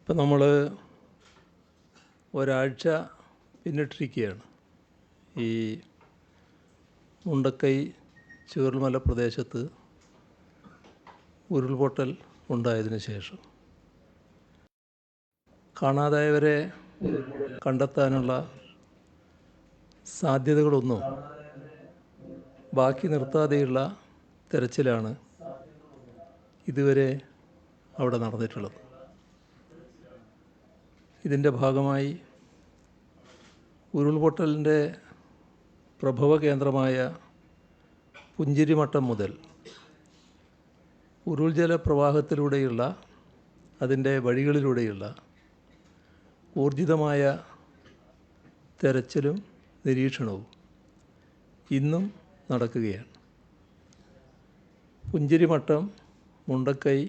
ഇപ്പം നമ്മൾ ഒരാഴ്ച പിന്നിട്ടിരിക്കുകയാണ് ഈ മുണ്ടക്കൈ ചൂരൽമല പ്രദേശത്ത് ഉരുൾപൊട്ടൽ ഉണ്ടായതിനു ശേഷം കാണാതായവരെ കണ്ടെത്താനുള്ള സാധ്യതകളൊന്നും ബാക്കി നിർത്താതെയുള്ള തെരച്ചിലാണ് ഇതുവരെ അവിടെ നടന്നിട്ടുള്ളത്. ഇതിൻ്റെ ഭാഗമായി ഉരുൾപൊട്ടലിൻ്റെ പ്രഭവ കേന്ദ്രമായ പുഞ്ചിരിമട്ടം മുതൽ ഉരുൾജല പ്രവാഹത്തിലൂടെയുള്ള അതിൻ്റെ വഴികളിലൂടെയുള്ള ഊർജിതമായ തെരച്ചിലും നിരീക്ഷണവും ഇന്നും നടക്കുകയാണ്. പുഞ്ചിരിമട്ടം, മുണ്ടക്കൈ,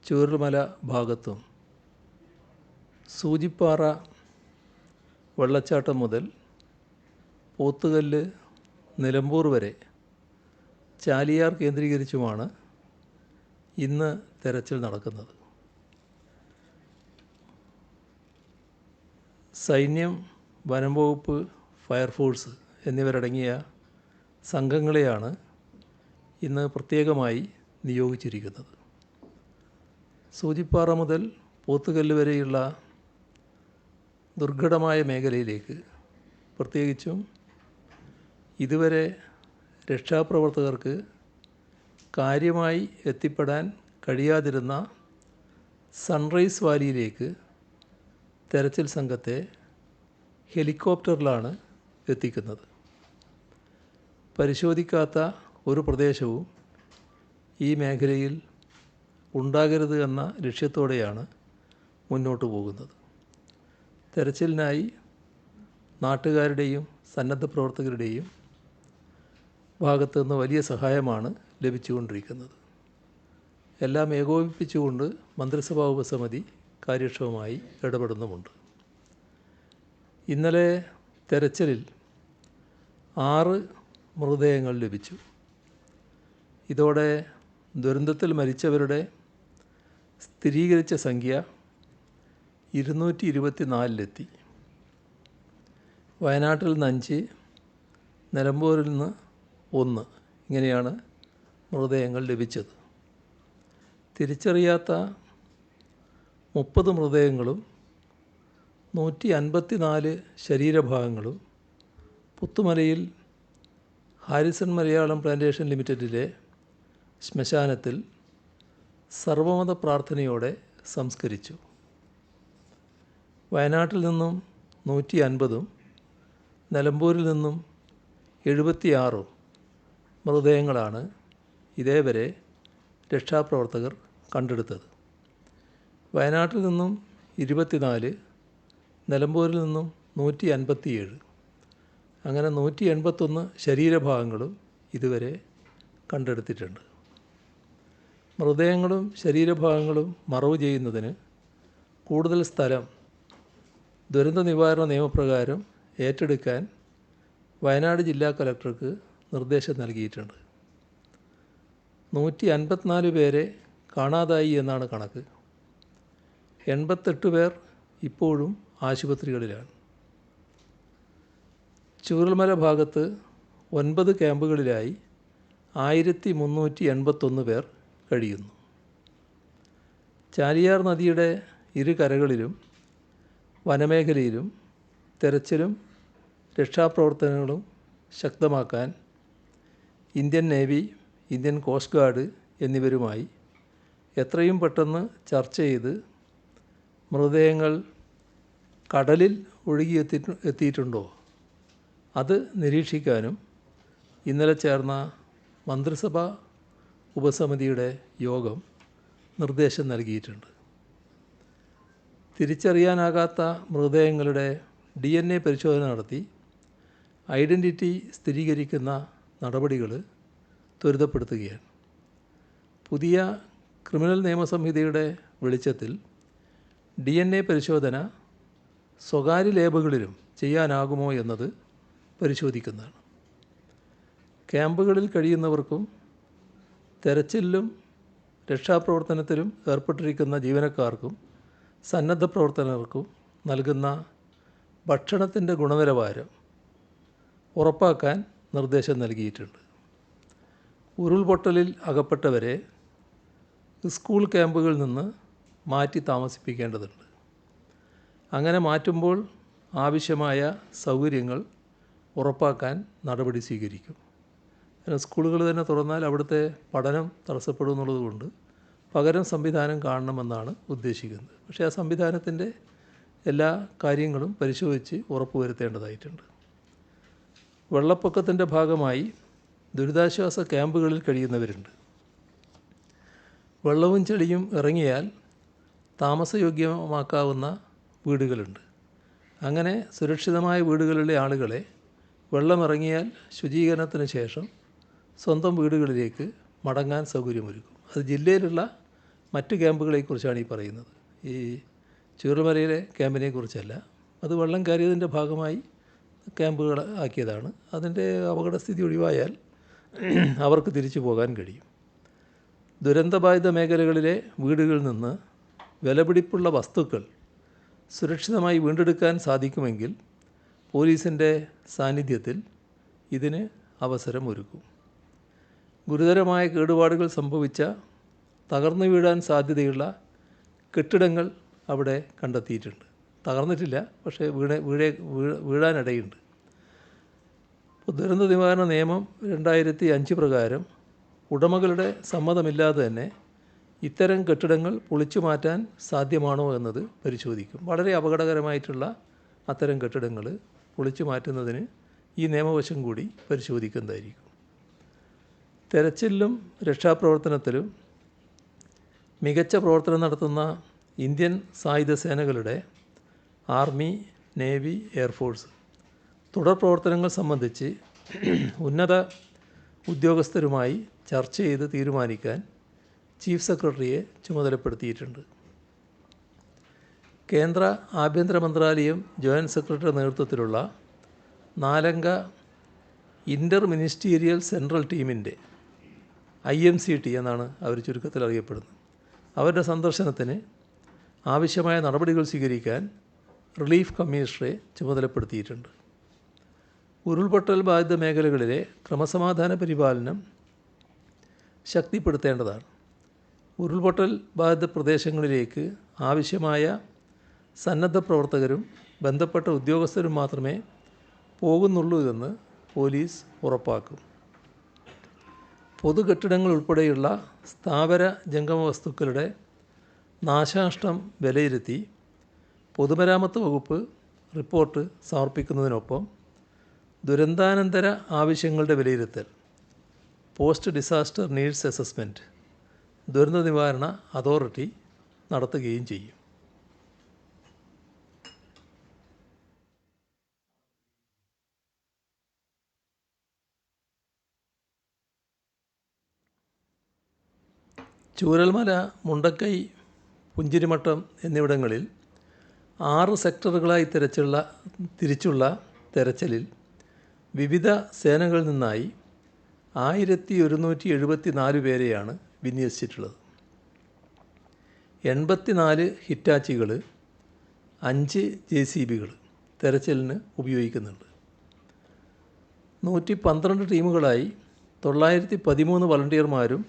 ചൂരൽമല ഭാഗത്തും സൂചിപ്പാറ വെള്ളച്ചാട്ടം മുതൽ പോത്തുകല്ല്, നിലമ്പൂർ വരെ ചാലിയാർ കേന്ദ്രീകരിച്ചുമാണ് ഇന്ന് തെരച്ചിൽ നടക്കുന്നത്. സൈന്യം, വനം വകുപ്പ്, ഫയർഫോഴ്സ് എന്നിവരടങ്ങിയ സംഘങ്ങളെയാണ് ഇന്ന് പ്രത്യേകമായി നിയോഗിച്ചിരിക്കുന്നത്. സൂചിപ്പാറ മുതൽ പോത്തുകല്ല് വരെയുള്ള ദുർഘടമായ മേഖലയിലേക്ക്, പ്രത്യേകിച്ചും ഇതുവരെ രക്ഷാപ്രവർത്തകർക്ക് കാര്യമായി എത്തിപ്പെടാൻ കഴിയാതിരുന്ന സൺറൈസ് വാലിയിലേക്ക് തെരച്ചിൽ സംഘത്തെ ഹെലികോപ്റ്ററിലാണ് എത്തിക്കുന്നത്. പരിശോധിക്കാത്ത ഒരു പ്രദേശവും ഈ മേഖലയിൽ ഉണ്ടാകരുത് എന്ന ലക്ഷ്യത്തോടെയാണ് മുന്നോട്ട് പോകുന്നത്. തെരച്ചിലിനായി നാട്ടുകാരുടെയും സന്നദ്ധ പ്രവർത്തകരുടെയും ഭാഗത്തു നിന്ന് വലിയ സഹായമാണ് ലഭിച്ചുകൊണ്ടിരിക്കുന്നത്. എല്ലാം ഏകോപിപ്പിച്ചുകൊണ്ട് മന്ത്രിസഭാ ഉപസമിതി കാര്യക്ഷമമായി ഇടപെടുന്നുമുണ്ട്. ഇന്നലെ തെരച്ചിലിൽ 6 മൃതദേഹങ്ങൾ ലഭിച്ചു. ഇതോടെ ദുരന്തത്തിൽ മരിച്ചവരുടെ സ്ഥിരീകരിച്ച സംഖ്യ 224-ലെത്തി. വയനാട്ടിൽ നിന്ന് 5, നിലമ്പൂരിൽ നിന്ന് 1, ഇങ്ങനെയാണ് മൃതദേഹങ്ങൾ ലഭിച്ചത്. തിരിച്ചറിയാത്ത 30 മൃതദേഹങ്ങളും 154 ശരീരഭാഗങ്ങളും പുത്തുമലയിൽ ഹാരിസൺ മലയാളം പ്ലാന്റേഷൻ ലിമിറ്റഡിലെ ശ്മശാനത്തിൽ സർവമത പ്രാർത്ഥനയോടെ സംസ്കരിച്ചു. വയനാട്ടിൽ നിന്നും 150-ഉം നിലമ്പൂരിൽ നിന്നും 76 മൃതദേഹങ്ങളാണ് ഇതേവരെ രക്ഷാപ്രവർത്തകർ കണ്ടെടുത്തത്. വയനാട്ടിൽ നിന്നും 24, നിലമ്പൂരിൽ നിന്നും 157, അങ്ങനെ 181 ശരീരഭാഗങ്ങളും ഇതുവരെ കണ്ടെടുത്തിട്ടുണ്ട്. മൃതദേഹങ്ങളും ശരീരഭാഗങ്ങളും മറവ് ചെയ്യുന്നതിന് കൂടുതൽ സ്ഥലം ദുരന്ത നിവാരണ നിയമപ്രകാരം ഏറ്റെടുക്കാൻ വയനാട് ജില്ലാ കലക്ടർക്ക് നിർദ്ദേശം നൽകിയിട്ടുണ്ട്. 154 പേരെ കാണാതായി എന്നാണ് കണക്ക്. 88 പേർ ഇപ്പോഴും ആശുപത്രികളിലാണ്. ചൂരൽമല ഭാഗത്ത് 9 ക്യാമ്പുകളിലായി 1381 പേർ കഴിയുന്നു. ചാലിയാർ നദിയുടെ ഇരു കരകളിലും വനമേഖലയിലും തെരച്ചിലും രക്ഷാപ്രവർത്തനങ്ങളും ശക്തമാക്കാൻ Indian navy, Indian coast guard എന്നിവരുമായി എത്രയും പെട്ടെന്ന് ചർച്ച ചെയ്ത് മൃതദേഹങ്ങൾ കടലിൽ എത്തിയിട്ടുണ്ടോ അത് നിരീക്ഷിക്കാനും ഇന്നലെ ചേർന്ന മന്ത്രിസഭാ ഉപസമിതിയുടെ യോഗം നിർദ്ദേശം നൽകിയിട്ടുണ്ട്. തിരിച്ചറിയാനാകാത്ത മൃതദേഹങ്ങളുടെ DNA പരിശോധന നടത്തി ഐഡൻറ്റിറ്റി സ്ഥിരീകരിക്കുന്ന നടപടികൾ ത്വരിതപ്പെടുത്തുകയാണ്. പുതിയ ക്രിമിനൽ നിയമസംഹിതയുടെ വെളിച്ചത്തിൽ DNA പരിശോധന സ്വകാര്യ ലേബുകളിലും ചെയ്യാനാകുമോ എന്നത് പരിശോധിക്കുന്നതാണ്. ക്യാമ്പുകളിൽ കഴിയുന്നവർക്കും തെരച്ചിലിലും രക്ഷാപ്രവർത്തനത്തിലും ഏർപ്പെട്ടിരിക്കുന്ന ജീവനക്കാർക്കും സന്നദ്ധ പ്രവർത്തകർക്കും നൽകുന്ന ഭക്ഷണത്തിൻ്റെ ഗുണനിലവാരം ഉറപ്പാക്കാൻ നിർദ്ദേശം നൽകിയിട്ടുണ്ട്. ഉരുൾപൊട്ടലിൽ അകപ്പെട്ടവരെ സ്കൂൾ ക്യാമ്പുകളിൽ നിന്ന് മാറ്റി താമസിപ്പിക്കേണ്ടതുണ്ട്. അങ്ങനെ മാറ്റുമ്പോൾ ആവശ്യമായ സൗകര്യങ്ങൾ ഉറപ്പാക്കാൻ നടപടി സ്വീകരിക്കും. സ്കൂളുകൾ തന്നെ തുറന്നാൽ അവിടുത്തെ പഠനം തടസ്സപ്പെടും എന്നുള്ളതുകൊണ്ട് പകരം സംവിധാനം കാണണമെന്നാണ് ഉദ്ദേശിക്കുന്നത്. പക്ഷേ ആ സംവിധാനത്തിൻ്റെ എല്ലാ കാര്യങ്ങളും പരിശോധിച്ച് ഉറപ്പുവരുത്തേണ്ടതായിട്ടുണ്ട്. വെള്ളപ്പൊക്കത്തിൻ്റെ ഭാഗമായി ദുരിതാശ്വാസ ക്യാമ്പുകളിൽ കഴിയുന്നവരുണ്ട്. വെള്ളവും ചെളിയും ഇറങ്ങിയാൽ താമസയോഗ്യമാക്കാവുന്ന വീടുകളുണ്ട്. അങ്ങനെ സുരക്ഷിതമായ വീടുകളിലെ ആളുകളെ വെള്ളമിറങ്ങിയാൽ ശുചീകരണത്തിന് ശേഷം സ്വന്തം വീടുകളിലേക്ക് മടങ്ങാൻ സൗകര്യമൊരുക്കും. അത് ജില്ലയിലുള്ള മറ്റ് ക്യാമ്പുകളെക്കുറിച്ചാണ് ഈ പറയുന്നത്. ഈ ചൂരൽമലയിലെ ക്യാമ്പിനെ കുറിച്ചല്ല. അത് വെള്ളം കയറിയതിൻ്റെ ഭാഗമായി ക്യാമ്പുകൾ ആക്കിയതാണ്. അതിൻ്റെ അപകടസ്ഥിതി ഒഴിവായാൽ അവർക്ക് തിരിച്ചു പോകാൻ കഴിയും. ദുരന്തബാധിത മേഖലകളിലെ വീടുകളിൽ നിന്ന് വിലപിടിപ്പുള്ള വസ്തുക്കൾ സുരക്ഷിതമായി വീണ്ടെടുക്കാൻ സാധിക്കുമെങ്കിൽ പോലീസിൻ്റെ സാന്നിധ്യത്തിൽ ഇതിന് അവസരമൊരുക്കും. ഗുരുതരമായ കേടുപാടുകൾ സംഭവിച്ച തകർന്നു വീഴാൻ സാധ്യതയുള്ള കെട്ടിടങ്ങൾ അവിടെ കണ്ടെത്തിയിട്ടുണ്ട്. തകർന്നിട്ടില്ല, പക്ഷേ വീഴാനിടയുണ്ട്. ദുരന്ത നിവാരണ നിയമം 2005 പ്രകാരം ഉടമകളുടെ സമ്മതമില്ലാതെ തന്നെ ഇത്തരം കെട്ടിടങ്ങൾ പൊളിച്ചു മാറ്റാൻ സാധ്യമാണോ എന്നത് പരിശോധിക്കും. വളരെ അപകടകരമായിട്ടുള്ള അത്തരം കെട്ടിടങ്ങൾ പൊളിച്ചു മാറ്റുന്നതിന് ഈ നിയമവശം കൂടി പരിശോധിക്കുന്നതായിരിക്കും. തെരച്ചിലിലും രക്ഷാപ്രവർത്തനത്തിലും മികച്ച പ്രവർത്തനം നടത്തുന്ന ഇന്ത്യൻ സായുധ സേനകളുടെ ആർമി, നേവി, എയർഫോഴ്സ് തുടർ പ്രവർത്തനങ്ങൾ സംബന്ധിച്ച് ഉന്നത ഉദ്യോഗസ്ഥരുമായി ചർച്ച ചെയ്ത് തീരുമാനിക്കാൻ ചീഫ് സെക്രട്ടറിയെ ചുമതലപ്പെടുത്തിയിട്ടുണ്ട്. കേന്ദ്ര ആഭ്യന്തര മന്ത്രാലയം ജോയിൻറ്റ് സെക്രട്ടറിയുടെ നേതൃത്വത്തിലുള്ള 4-അംഗ ഇൻ്റർ മിനിസ്റ്റീരിയൽ സെൻട്രൽ ടീമിൻ്റെ IMCT എന്നാണ് അവർ ചുരുക്കത്തിൽ അറിയപ്പെടുന്നത്. അവരുടെ സന്ദർശനത്തിന് ആവശ്യമായ നടപടികൾ സ്വീകരിക്കാൻ റിലീഫ് കമ്മീഷണറെ ചുമതലപ്പെടുത്തിയിട്ടുണ്ട്. ഉരുൾപൊട്ടൽ ബാധിത മേഖലകളിലെ ക്രമസമാധാന പരിപാലനം ശക്തിപ്പെടുത്തേണ്ടതാണ്. ഉരുൾപൊട്ടൽ ബാധിത പ്രദേശങ്ങളിലേക്ക് ആവശ്യമായ സന്നദ്ധ പ്രവർത്തകരും ബന്ധപ്പെട്ട ഉദ്യോഗസ്ഥരും മാത്രമേ പോകുന്നുള്ളൂ എന്ന് പോലീസ് ഉറപ്പാക്കും. പൊതുകെട്ടിടങ്ങൾ ഉൾപ്പെടെയുള്ള സ്ഥാവര ജംഗമ വസ്തുക്കളുടെ നാശനഷ്ടം വിലയിരുത്തി പൊതുമരാമത്ത് വകുപ്പ് റിപ്പോർട്ട് സമർപ്പിക്കുന്നതിനൊപ്പം ദുരന്താനന്തര ആവശ്യങ്ങളുടെ വിലയിരുത്തൽ, പോസ്റ്റ് ഡിസാസ്റ്റർ നീഡ്സ് അസസ്മെൻറ്റ് ദുരന്ത നിവാരണ അതോറിറ്റി നടത്തുകയും ചെയ്യും. ചൂരൽമല, മുണ്ടക്കൈ, പുഞ്ചിരിമട്ടം എന്നിവിടങ്ങളിൽ 6 സെക്ടറുകളായി തിരിച്ചുള്ള തെരച്ചിലിൽ വിവിധ സേനകളിൽ നിന്നായി 1174 പേരെയാണ് വിന്യസിച്ചിട്ടുള്ളത്. 84 ഹിറ്റാച്ചികൾ, 5 JCBകൾ തെരച്ചിലിന് ഉപയോഗിക്കുന്നുണ്ട്. 112 ടീമുകളായി 913 വളണ്ടിയർമാരും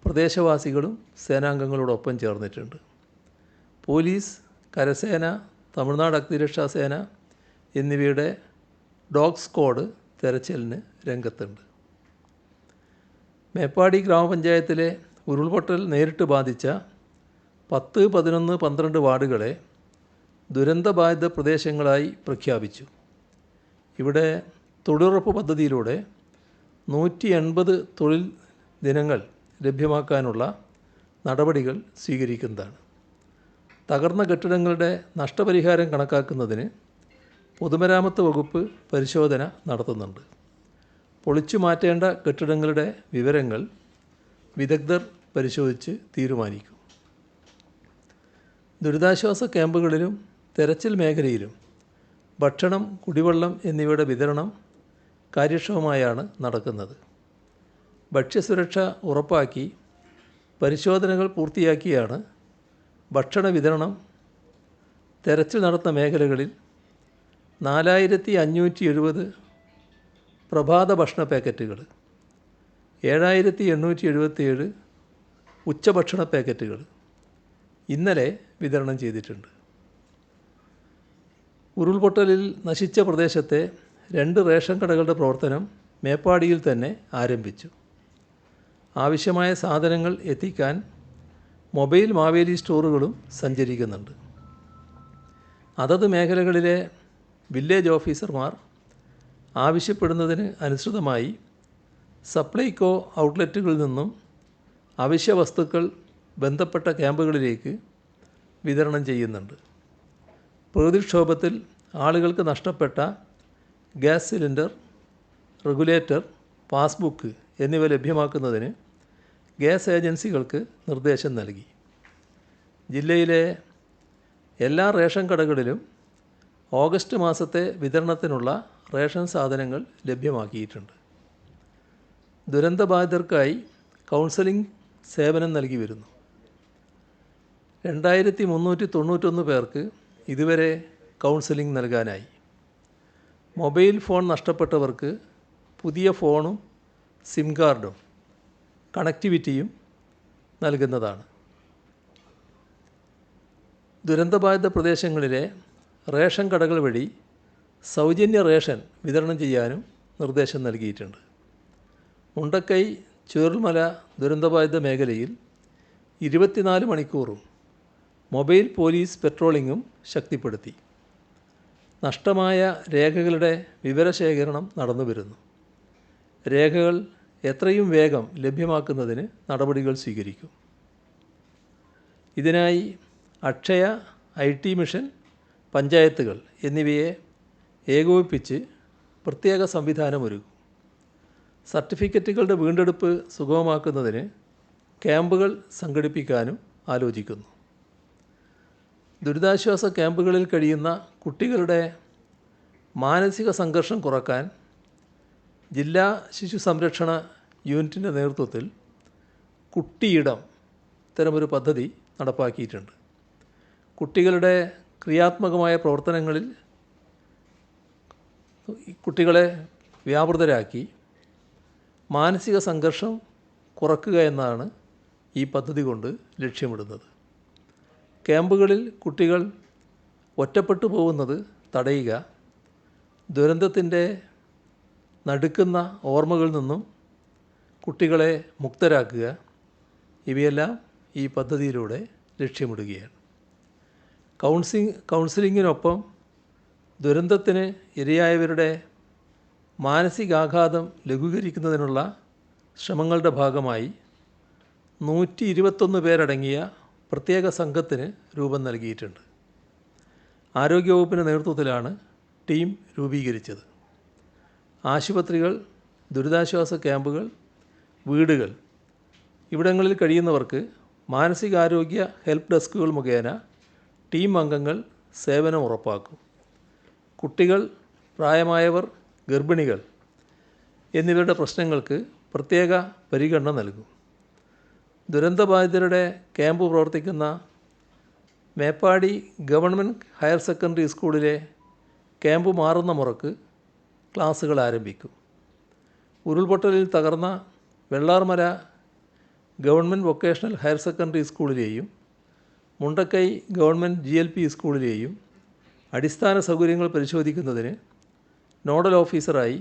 പ്രദേശവാസികളും സേനാംഗങ്ങളോടൊപ്പം ചേർന്നിട്ടുണ്ട്. പോലീസ്, കരസേന, തമിഴ്നാട് അഗ്നിരക്ഷാസേന എന്നിവയുടെ ഡോഗ് സ്ക്വാഡ് തെരച്ചിലിന് രംഗത്തുണ്ട്. മേപ്പാടി ഗ്രാമപഞ്ചായത്തിലെ ഉരുൾപൊട്ടൽ നേരിട്ട് ബാധിച്ച 10, 11, 12 വാർഡുകളെ ദുരന്തബാധിത പ്രദേശങ്ങളായി പ്രഖ്യാപിച്ചു. ഇവിടെ തൊഴിലുറപ്പ് പദ്ധതിയിലൂടെ 180 തൊഴിൽ ദിനങ്ങൾ ലഭ്യമാക്കാനുള്ള നടപടികൾ സ്വീകരിക്കുന്നതാണ്. തകർന്ന കെട്ടിടങ്ങളുടെ നഷ്ടപരിഹാരം കണക്കാക്കുന്നതിന് പൊതുമരാമത്ത് വകുപ്പ് പരിശോധന നടത്തുന്നുണ്ട്. പൊളിച്ചു മാറ്റേണ്ട കെട്ടിടങ്ങളുടെ വിവരങ്ങൾ വിദഗ്ധർ പരിശോധിച്ച് തീരുമാനിക്കും. ദുരിതാശ്വാസ ക്യാമ്പുകളിലും തെരച്ചിൽ മേഖലയിലും ഭക്ഷണം, കുടിവെള്ളം എന്നിവയുടെ വിതരണം കാര്യക്ഷമമായാണ് നടക്കുന്നത്. ഭക്ഷ്യസുരക്ഷ ഉറപ്പാക്കി പരിശോധനകൾ പൂർത്തിയാക്കിയാണ് ഭക്ഷണ വിതരണം തെരച്ചിൽ നടത്തുന്ന മേഖലകളിൽ 4570 പ്രഭാത ഭക്ഷണ പാക്കറ്റുകൾ, 7877 ഉച്ചഭക്ഷണ പാക്കറ്റുകൾ ഇന്നലെ വിതരണം ചെയ്തിട്ടുണ്ട്. ഉരുൾപൊട്ടലിൽ നശിച്ച പ്രദേശത്തെ 2 റേഷൻ കടകളുടെ പ്രവർത്തനം മേപ്പാടിയിൽ തന്നെ ആരംഭിച്ചു. ആവശ്യമായ സാധനങ്ങൾ എത്തിക്കാൻ മൊബൈൽ മാവേലി സ്റ്റോറുകളും സഞ്ചരിക്കുന്നുണ്ട്. അതത് മേഖലകളിലെ വില്ലേജ് ഓഫീസർമാർ ആവശ്യപ്പെടുന്നതിന് അനുസൃതമായി സപ്ലൈകോ ഔട്ട്ലെറ്റുകളിൽ നിന്നും അവശ്യ വസ്തുക്കൾ ബന്ധപ്പെട്ട ക്യാമ്പുകളിലേക്ക് വിതരണം ചെയ്യുന്നുണ്ട്. പ്രകൃതിക്ഷോഭത്തിൽ ആളുകൾക്ക് നഷ്ടപ്പെട്ട ഗ്യാസ് സിലിണ്ടർ, റെഗുലേറ്റർ, പാസ്ബുക്ക് എന്നിവ ലഭ്യമാക്കുന്നതിന് ഗ്യാസ് ഏജൻസികൾക്ക് നിർദ്ദേശം നൽകി. ജില്ലയിലെ എല്ലാ റേഷൻ കടകളിലും ഓഗസ്റ്റ് മാസത്തെ വിതരണത്തിനുള്ള റേഷൻ സാധനങ്ങൾ ലഭ്യമാക്കിയിട്ടുണ്ട്. ദുരന്തബാധിതർക്കായി കൗൺസലിംഗ് സേവനം നൽകി വരുന്നു. 2391 പേർക്ക് ഇതുവരെ കൗൺസലിംഗ് നൽകാനായി. മൊബൈൽ ഫോൺ നഷ്ടപ്പെട്ടവർക്ക് പുതിയ ഫോണും സിം കാർഡും കണക്ടിവിറ്റിയും നൽകുന്നതാണ്. ദുരന്തബാധിത പ്രദേശങ്ങളിലെ റേഷൻ കടകൾ വഴി സൗജന്യ റേഷൻ വിതരണം ചെയ്യാനും നിർദ്ദേശം നൽകിയിട്ടുണ്ട്. മുണ്ടക്കൈ ചൂരൽമല ദുരന്തബാധിത മേഖലയിൽ 24 മണിക്കൂറും മൊബൈൽ പോലീസ് പെട്രോളിങ്ങും ശക്തിപ്പെടുത്തി. നഷ്ടമായ രേഖകളുടെ വിവരശേഖരണം നടന്നുവരുന്നു. രേഖകൾ എത്രയും വേഗം ലഭ്യമാക്കുന്നതിന് നടപടികൾ സ്വീകരിക്കും. ഇതിനായി അക്ഷയ, IT മിഷൻ, പഞ്ചായത്തുകൾ എന്നിവയെ ഏകോപിപ്പിച്ച് പ്രത്യേക സംവിധാനമൊരുക്കും. സർട്ടിഫിക്കറ്റുകളുടെ വീണ്ടെടുപ്പ് സുഗമമാക്കുന്നതിന് ക്യാമ്പുകൾ സംഘടിപ്പിക്കാനും ആലോചിക്കുന്നു. ദുരിതാശ്വാസ ക്യാമ്പുകളിൽ കഴിയുന്ന കുട്ടികളുടെ മാനസിക സംഘർഷം കുറക്കാൻ ജില്ലാ ശിശു സംരക്ഷണ യൂണിറ്റിൻ്റെ നേതൃത്വത്തിൽ കുട്ടിയിടം ഇത്തരമൊരു പദ്ധതി നടപ്പാക്കിയിട്ടുണ്ട്. കുട്ടികളുടെ ക്രിയാത്മകമായ പ്രവർത്തനങ്ങളിൽ കുട്ടികളെ വ്യാപൃതരാക്കി മാനസിക സംഘർഷം കുറക്കുക എന്നതാണ് ഈ പദ്ധതി കൊണ്ട് ലക്ഷ്യമിടുന്നത്. ക്യാമ്പുകളിൽ കുട്ടികൾ ഒറ്റപ്പെട്ടു പോകുന്നത് തടയുക, ദുരന്തത്തിൻ്റെ നടുക്കുന്ന ഓർമ്മകളിൽ നിന്നും കുട്ടികളെ മുക്തരാക്കുക, ഇവയെല്ലാം ഈ പദ്ധതിയിലൂടെ ലക്ഷ്യമിടുകയാണ്. കൗൺസിലിങ്ങിനൊപ്പം ദുരന്തത്തിന് ഇരയായവരുടെ മാനസികാഘാതം ലഘൂകരിക്കുന്നതിനുള്ള ശ്രമങ്ങളുടെ ഭാഗമായി 121 പേരടങ്ങിയ പ്രത്യേക സംഘത്തിന് രൂപം നൽകിയിട്ടുണ്ട്. ആരോഗ്യവകുപ്പിൻ്റെ നേതൃത്വത്തിലാണ് ടീം രൂപീകരിച്ചത്. ആശുപത്രികൾ, ദുരിതാശ്വാസ ക്യാമ്പുകൾ, വീടുകൾ ഇവിടങ്ങളിൽ കഴിയുന്നവർക്ക് മാനസികാരോഗ്യ ഹെൽപ്പ് ഡെസ്കുകൾ മുഖേന ടീം അംഗങ്ങൾ സേവനം ഉറപ്പാക്കും. കുട്ടികൾ, പ്രായമായവർ, ഗർഭിണികൾ എന്നിവരുടെ പ്രശ്നങ്ങൾക്ക് പ്രത്യേക പരിഗണന നൽകും. ദുരന്തബാധിതരുടെ ക്യാമ്പ് പ്രവർത്തിക്കുന്ന മേപ്പാടി ഗവൺമെൻറ് ഹയർ സെക്കൻഡറി സ്കൂളിലെ ക്യാമ്പ് മാറുന്ന മുറക്ക് ക്ലാസ്സുകൾ ആരംഭിക്കും. ഉരുൾപൊട്ടലിൽ തകർന്ന Vellarmala government vocational higher secondary സ്കൂളിലെയും മുണ്ടക്കൈ ഗവൺമെൻറ് GLP സ്കൂളിലെയും അടിസ്ഥാന സൗകര്യങ്ങൾ പരിശോധിക്കുന്നതിന് നോഡൽ ഓഫീസറായി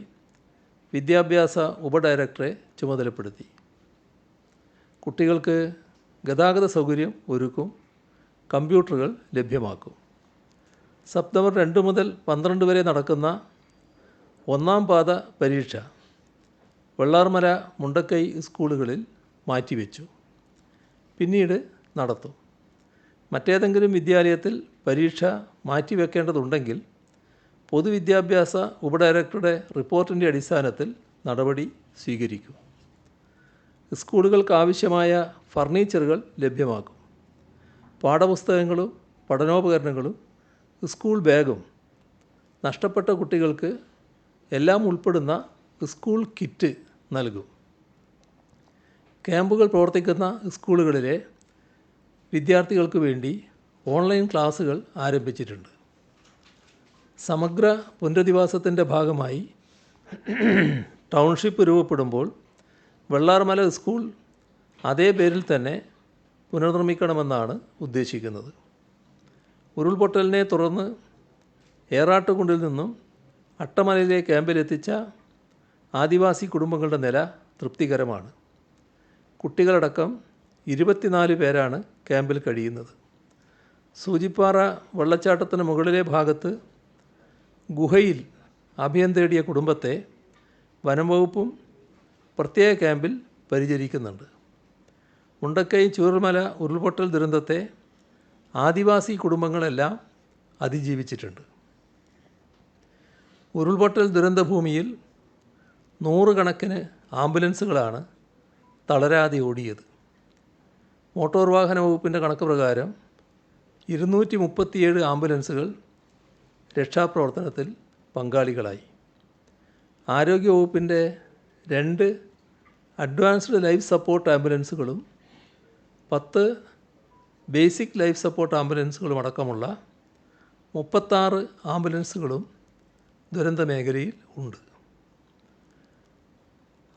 വിദ്യാഭ്യാസ ഉപഡയറക്ടറെ ചുമതലപ്പെടുത്തി. കുട്ടികൾക്ക് ഗതാഗത സൗകര്യം ഒരുക്കും, കമ്പ്യൂട്ടറുകൾ ലഭ്യമാക്കും. സെപ്റ്റംബർ 2 മുതൽ 12 വരെ നടക്കുന്ന 1ാം പാദ പരീക്ഷ വെള്ളാർമല, മുണ്ടക്കൈ സ്കൂളുകളിൽ മാറ്റിവെച്ചു. പിന്നീട് നടത്തും. മറ്റേതെങ്കിലും വിദ്യാലയത്തിൽ പരീക്ഷ മാറ്റിവെക്കേണ്ടതുണ്ടെങ്കിൽ പൊതുവിദ്യാഭ്യാസ ഉപഡയറക്ടറുടെ റിപ്പോർട്ടിൻ്റെ അടിസ്ഥാനത്തിൽ നടപടി സ്വീകരിക്കും. സ്കൂളുകൾക്ക് ആവശ്യമായ ഫർണിച്ചറുകൾ ലഭ്യമാക്കും. പാഠപുസ്തകങ്ങളും പഠനോപകരണങ്ങളും സ്കൂൾ ബാഗും നഷ്ടപ്പെട്ട കുട്ടികൾക്ക് എല്ലാം ഉൾപ്പെടുന്ന സ്കൂൾ കിറ്റ് നൽകും. ക്യാമ്പുകൾ പ്രവർത്തിക്കുന്ന സ്കൂളുകളിലെ വിദ്യാർത്ഥികൾക്ക് വേണ്ടി ഓൺലൈൻ ക്ലാസുകൾ ആരംഭിച്ചിട്ടുണ്ട്. സമഗ്ര പുനരധിവാസത്തിൻ്റെ ഭാഗമായി ടൗൺഷിപ്പ് രൂപപ്പെടുമ്പോൾ വെള്ളാർമല സ്കൂൾ അതേ പേരിൽ തന്നെ പുനർനിർമ്മിക്കണമെന്നാണ് ഉദ്ദേശിക്കുന്നത്. ഉരുൾപൊട്ടലിനെ തുടർന്ന് ഏറാട്ടുകുണ്ടിൽ നിന്നും അട്ടമലയിലെ ക്യാമ്പിലെത്തിച്ച ആദിവാസി കുടുംബങ്ങളുടെ നില തൃപ്തികരമാണ്. കുട്ടികളടക്കം 24 പേരാണ് ക്യാമ്പിൽ കഴിയുന്നത്. സൂചിപ്പാറ വെള്ളച്ചാട്ടത്തിന് മുകളിലെ ഭാഗത്ത് ഗുഹയിൽ അഭയം തേടിയ കുടുംബത്തെ വനം വകുപ്പും പ്രത്യേക ക്യാമ്പിൽ പരിചരിക്കുന്നുണ്ട്. മുണ്ടക്കൈ ചൂരൽമല ഉരുൾപൊട്ടൽ ദുരന്തത്തെ ആദിവാസി കുടുംബങ്ങളെല്ലാം അതിജീവിച്ചിട്ടുണ്ട്. ഉരുൾപൊട്ടൽ ദുരന്തഭൂമിയിൽ 100 കണക്കിന് ആംബുലൻസുകളാണ് തളരാതെ ഓടിയത്. മോട്ടോർ വാഹന വകുപ്പിൻ്റെ കണക്ക് പ്രകാരം 237 ആംബുലൻസുകൾ രക്ഷാപ്രവർത്തനത്തിൽ പങ്കാളികളായി. ആരോഗ്യവകുപ്പിൻ്റെ 2 അഡ്വാൻസ്ഡ് ലൈഫ് സപ്പോർട്ട് ആംബുലൻസുകളും 10 ബേസിക് ലൈഫ് സപ്പോർട്ട് ആംബുലൻസുകളും അടക്കമുള്ള 36 ആംബുലൻസുകളും ദുരന്ത മേഖലയിൽ ഉണ്ട്.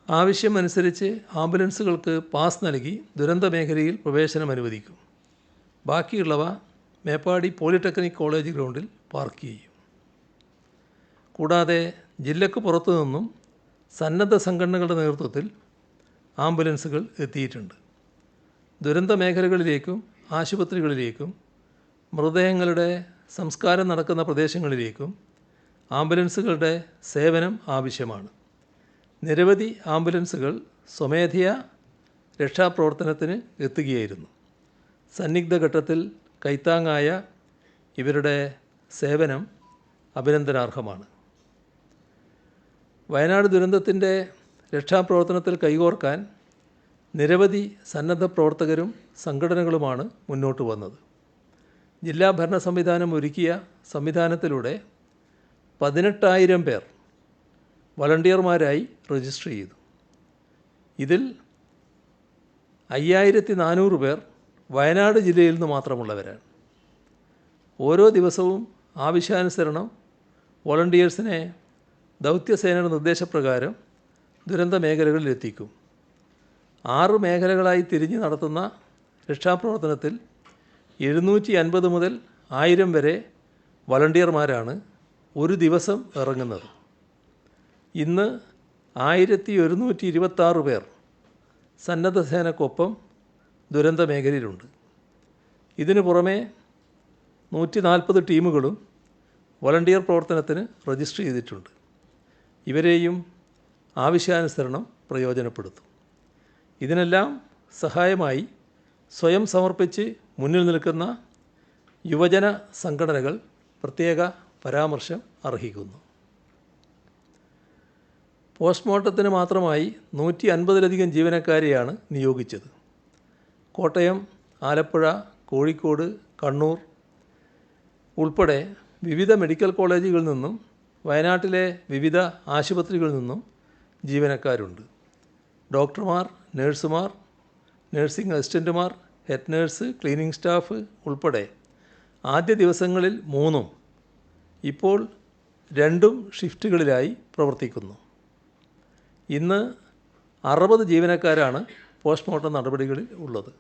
ആവശ്യമനുസരിച്ച് ആംബുലൻസുകൾക്ക് പാസ് നൽകി ദുരന്ത മേഖലയിൽ പ്രവേശനം അനുവദിക്കും. ബാക്കിയുള്ളവ മേപ്പാടി പോളിടെക്നിക് കോളേജ് ഗ്രൗണ്ടിൽ പാർക്ക് ചെയ്യും. കൂടാതെ ജില്ലക്ക് പുറത്തു നിന്നും സന്നദ്ധ സംഘടനകളുടെ നേതൃത്വത്തിൽ ആംബുലൻസുകൾ എത്തിയിട്ടുണ്ട്. ദുരന്ത മേഖലകളിലേക്കും ആശുപത്രികളിലേക്കും മൃതദേഹങ്ങളുടെ സംസ്കാരം നടക്കുന്ന പ്രദേശങ്ങളിലേക്കും ആംബുലൻസുകളുടെ സേവനം ആവശ്യമാണ്. നിരവധി ആംബുലൻസുകൾ സ്വമേധയാ രക്ഷാപ്രവർത്തനത്തിന് എത്തുകയായിരുന്നു. സന്നിഗ്ധ ഘട്ടത്തിൽ കൈത്താങ്ങായ ഇവരുടെ സേവനം അഭിനന്ദനാർഹമാണ്. വയനാട് ദുരന്തത്തിൻ്റെ രക്ഷാപ്രവർത്തനത്തിൽ കൈകോർക്കാൻ നിരവധി സന്നദ്ധ പ്രവർത്തകരും സംഘടനകളുമാണ് മുന്നോട്ട് വന്നത്. ജില്ലാ ഭരണ സംവിധാനം ഒരുക്കിയ സംവിധാനത്തിലൂടെ 18,000 പേർ വളണ്ടിയർമാരായി രജിസ്റ്റർ ചെയ്തു. ഇതിൽ 5,400 പേർ വയനാട് ജില്ലയിൽ നിന്ന് മാത്രമുള്ളവരാണ്. ഓരോ ദിവസവും ആവശ്യാനുസരണം വോളണ്ടിയേഴ്സിനെ ദൗത്യസേനയുടെ നിർദ്ദേശപ്രകാരം ദുരന്ത മേഖലകളിൽ എത്തിക്കും. 6 മേഖലകളായി തിരിഞ്ഞ് നടത്തുന്ന രക്ഷാപ്രവർത്തനത്തിൽ 750 മുതൽ 1000 വരെ വളണ്ടിയർമാരാണ് ഒരു ദിവസം ഇറങ്ങുന്നത്. ഇന്ന് 1126 പേർ സന്നദ്ധ സേനക്കൊപ്പം ദുരന്ത മേഖലയിലുണ്ട്. ഇതിനു പുറമെ 140 ടീമുകളും വോളണ്ടിയർ പ്രവർത്തനത്തിന് രജിസ്റ്റർ ചെയ്തിട്ടുണ്ട്. ഇവരെയും ആവശ്യാനുസരണം പ്രയോജനപ്പെടുത്തും. ഇതിനെല്ലാം സഹായമായി സ്വയം സമർപ്പിച്ച് മുന്നിൽ നിൽക്കുന്ന യുവജന സംഘടനകൾ പ്രത്യേക പരാമർശം അർഹിക്കുന്നു. പോസ്റ്റ്മോർട്ടത്തിന് മാത്രമായി 150-ലധികം ജീവനക്കാരെയാണ് നിയോഗിച്ചത്. കോട്ടയം, ആലപ്പുഴ, കോഴിക്കോട്, കണ്ണൂർ ഉൾപ്പെടെ വിവിധ മെഡിക്കൽ കോളേജുകളിൽ നിന്നും വയനാട്ടിലെ വിവിധ ആശുപത്രികളിൽ നിന്നും ജീവനക്കാരുണ്ട്. ഡോക്ടർമാർ, നഴ്സുമാർ, നഴ്സിംഗ് അസിസ്റ്റൻറ്റുമാർ, ഹെഡ് നേഴ്സ്, ക്ലീനിംഗ് സ്റ്റാഫ് ഉൾപ്പെടെ ആദ്യ ദിവസങ്ങളിൽ 3, ഇപ്പോൾ 2 ഷിഫ്റ്റുകളിലായി പ്രവർത്തിക്കുന്നു. ഇന്ന് 60 ജീവനക്കാരാണ് പോസ്റ്റ്മോർട്ടം നടപടികളിൽ ഉള്ളത്.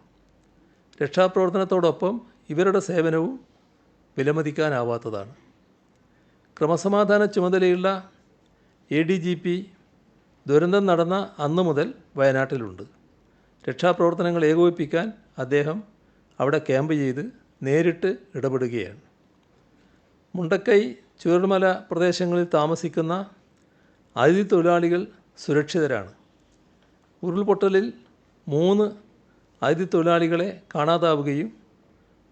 രക്ഷാപ്രവർത്തനത്തോടൊപ്പം ഇവരുടെ സേവനവും വിലമതിക്കാനാവാത്തതാണ്. ക്രമസമാധാന ചുമതലയുള്ള ADGP ദുരന്തം നടന്ന അന്നു മുതൽ വയനാട്ടിലുണ്ട്. രക്ഷാപ്രവർത്തനങ്ങൾ ഏകോപിപ്പിക്കാൻ അദ്ദേഹം അവിടെ ക്യാമ്പ് ചെയ്ത് നേരിട്ട് ഇടപെടുകയാണ്. മുണ്ടക്കൈ ചൂരൽമല പ്രദേശങ്ങളിൽ താമസിക്കുന്ന അതിഥി തൊഴിലാളികൾ സുരക്ഷിതരാണ്. ഉരുൾപൊട്ടലിൽ 3 അതിഥി തൊഴിലാളികളെ കാണാതാവുകയും